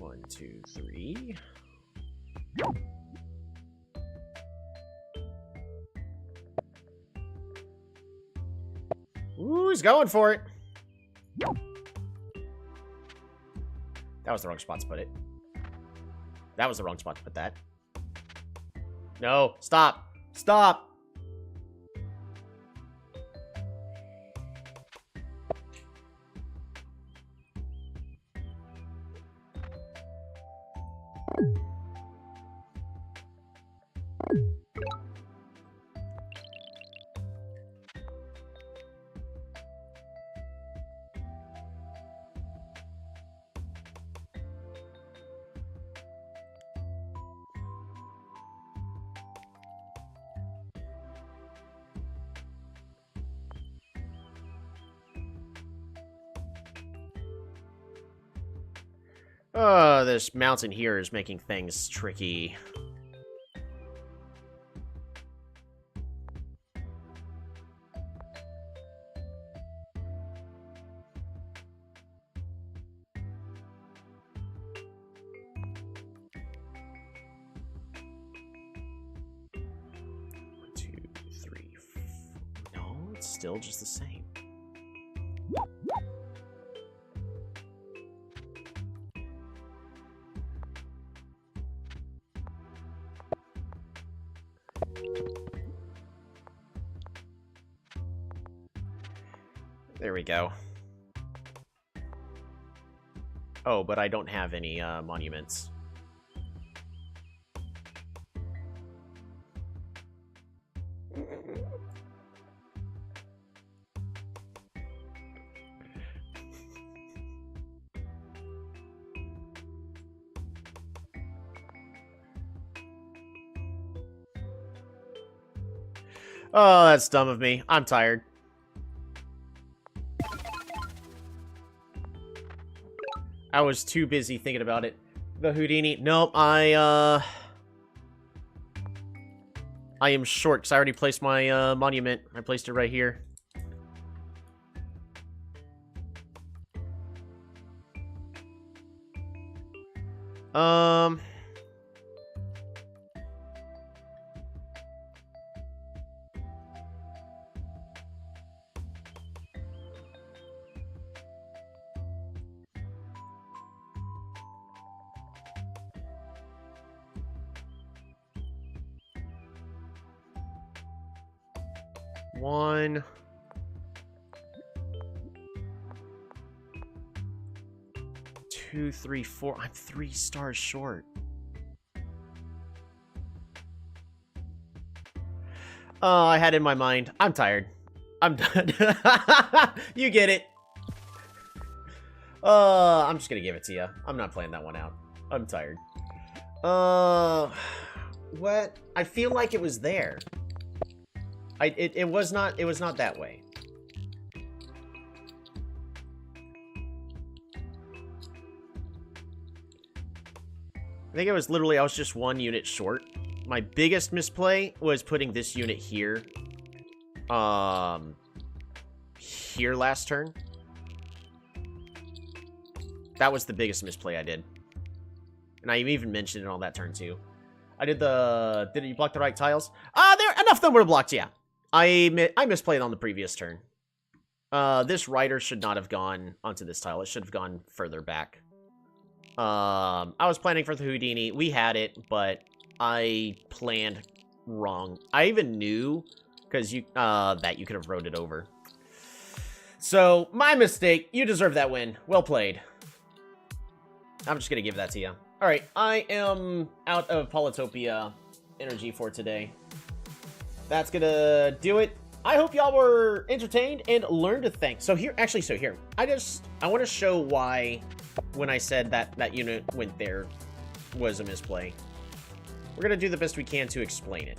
1, 2, 3. Ooh, he's going for it. That was the wrong spot to put it. That was the wrong spot to put that. No, stop. Stop. Oh, this mountain here is making things tricky. One, two, three, four. No, it's still just the same. There we go. Oh, but I don't have any monuments. Oh, that's dumb of me. I'm tired. I was too busy thinking about it. The Houdini. Nope, I am short because I already placed my monument. I placed it right here. One. Two, three, four. I'm 3 stars short. Oh, I had in my mind. I'm tired. I'm done. You get it. I'm just gonna give it to you. I'm not playing that one out. I'm tired. What? I feel like it was there. It was not that way. I think it was literally, I was just 1 unit short. My biggest misplay was putting this unit here. Here last turn. That was the biggest misplay I did. And I even mentioned it on that turn too. I did you block the right tiles? Enough of them were blocked, yeah. I misplayed on the previous turn. This rider should not have gone onto this tile. It should have gone further back. I was planning for the Houdini. We had it, but I planned wrong. I even knew because that you could have rode it over. So, my mistake. You deserve that win. Well played. I'm just gonna give that to you. Alright, I am out of Polytopia energy for today. That's gonna do it. I hope y'all were entertained and learned a thing. So here, I want to show why when I said that unit went there was a misplay. We're gonna do the best we can to explain it.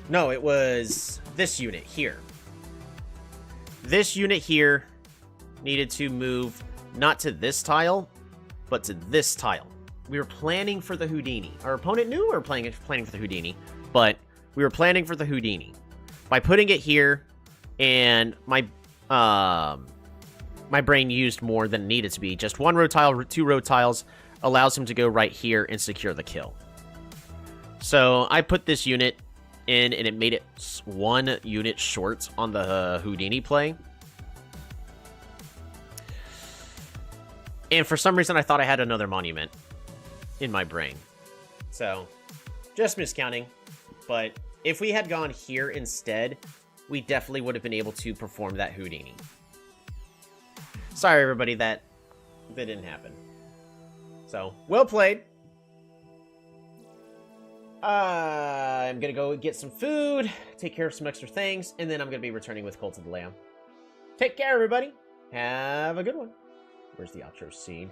No, it was this unit here. This unit here needed to move not to this tile, but to this tile. We were planning for the Houdini. Our opponent knew we were planning for the Houdini, but we were planning for the Houdini. By putting it here, and my my brain used more than it needed to be. Just one road tile, 2 road tiles allows him to go right here and secure the kill. So I put this unit in, and it made it 1 unit short on the Houdini play. And for some reason, I thought I had another monument in my brain. So, just miscounting. But if we had gone here instead, we definitely would have been able to perform that Houdini. Sorry, everybody, that didn't happen. So, well played. I'm gonna go get some food, take care of some extra things, and then I'm gonna be returning with Cult of the Lamb. Take care, everybody. Have a good one. Where's the outro scene?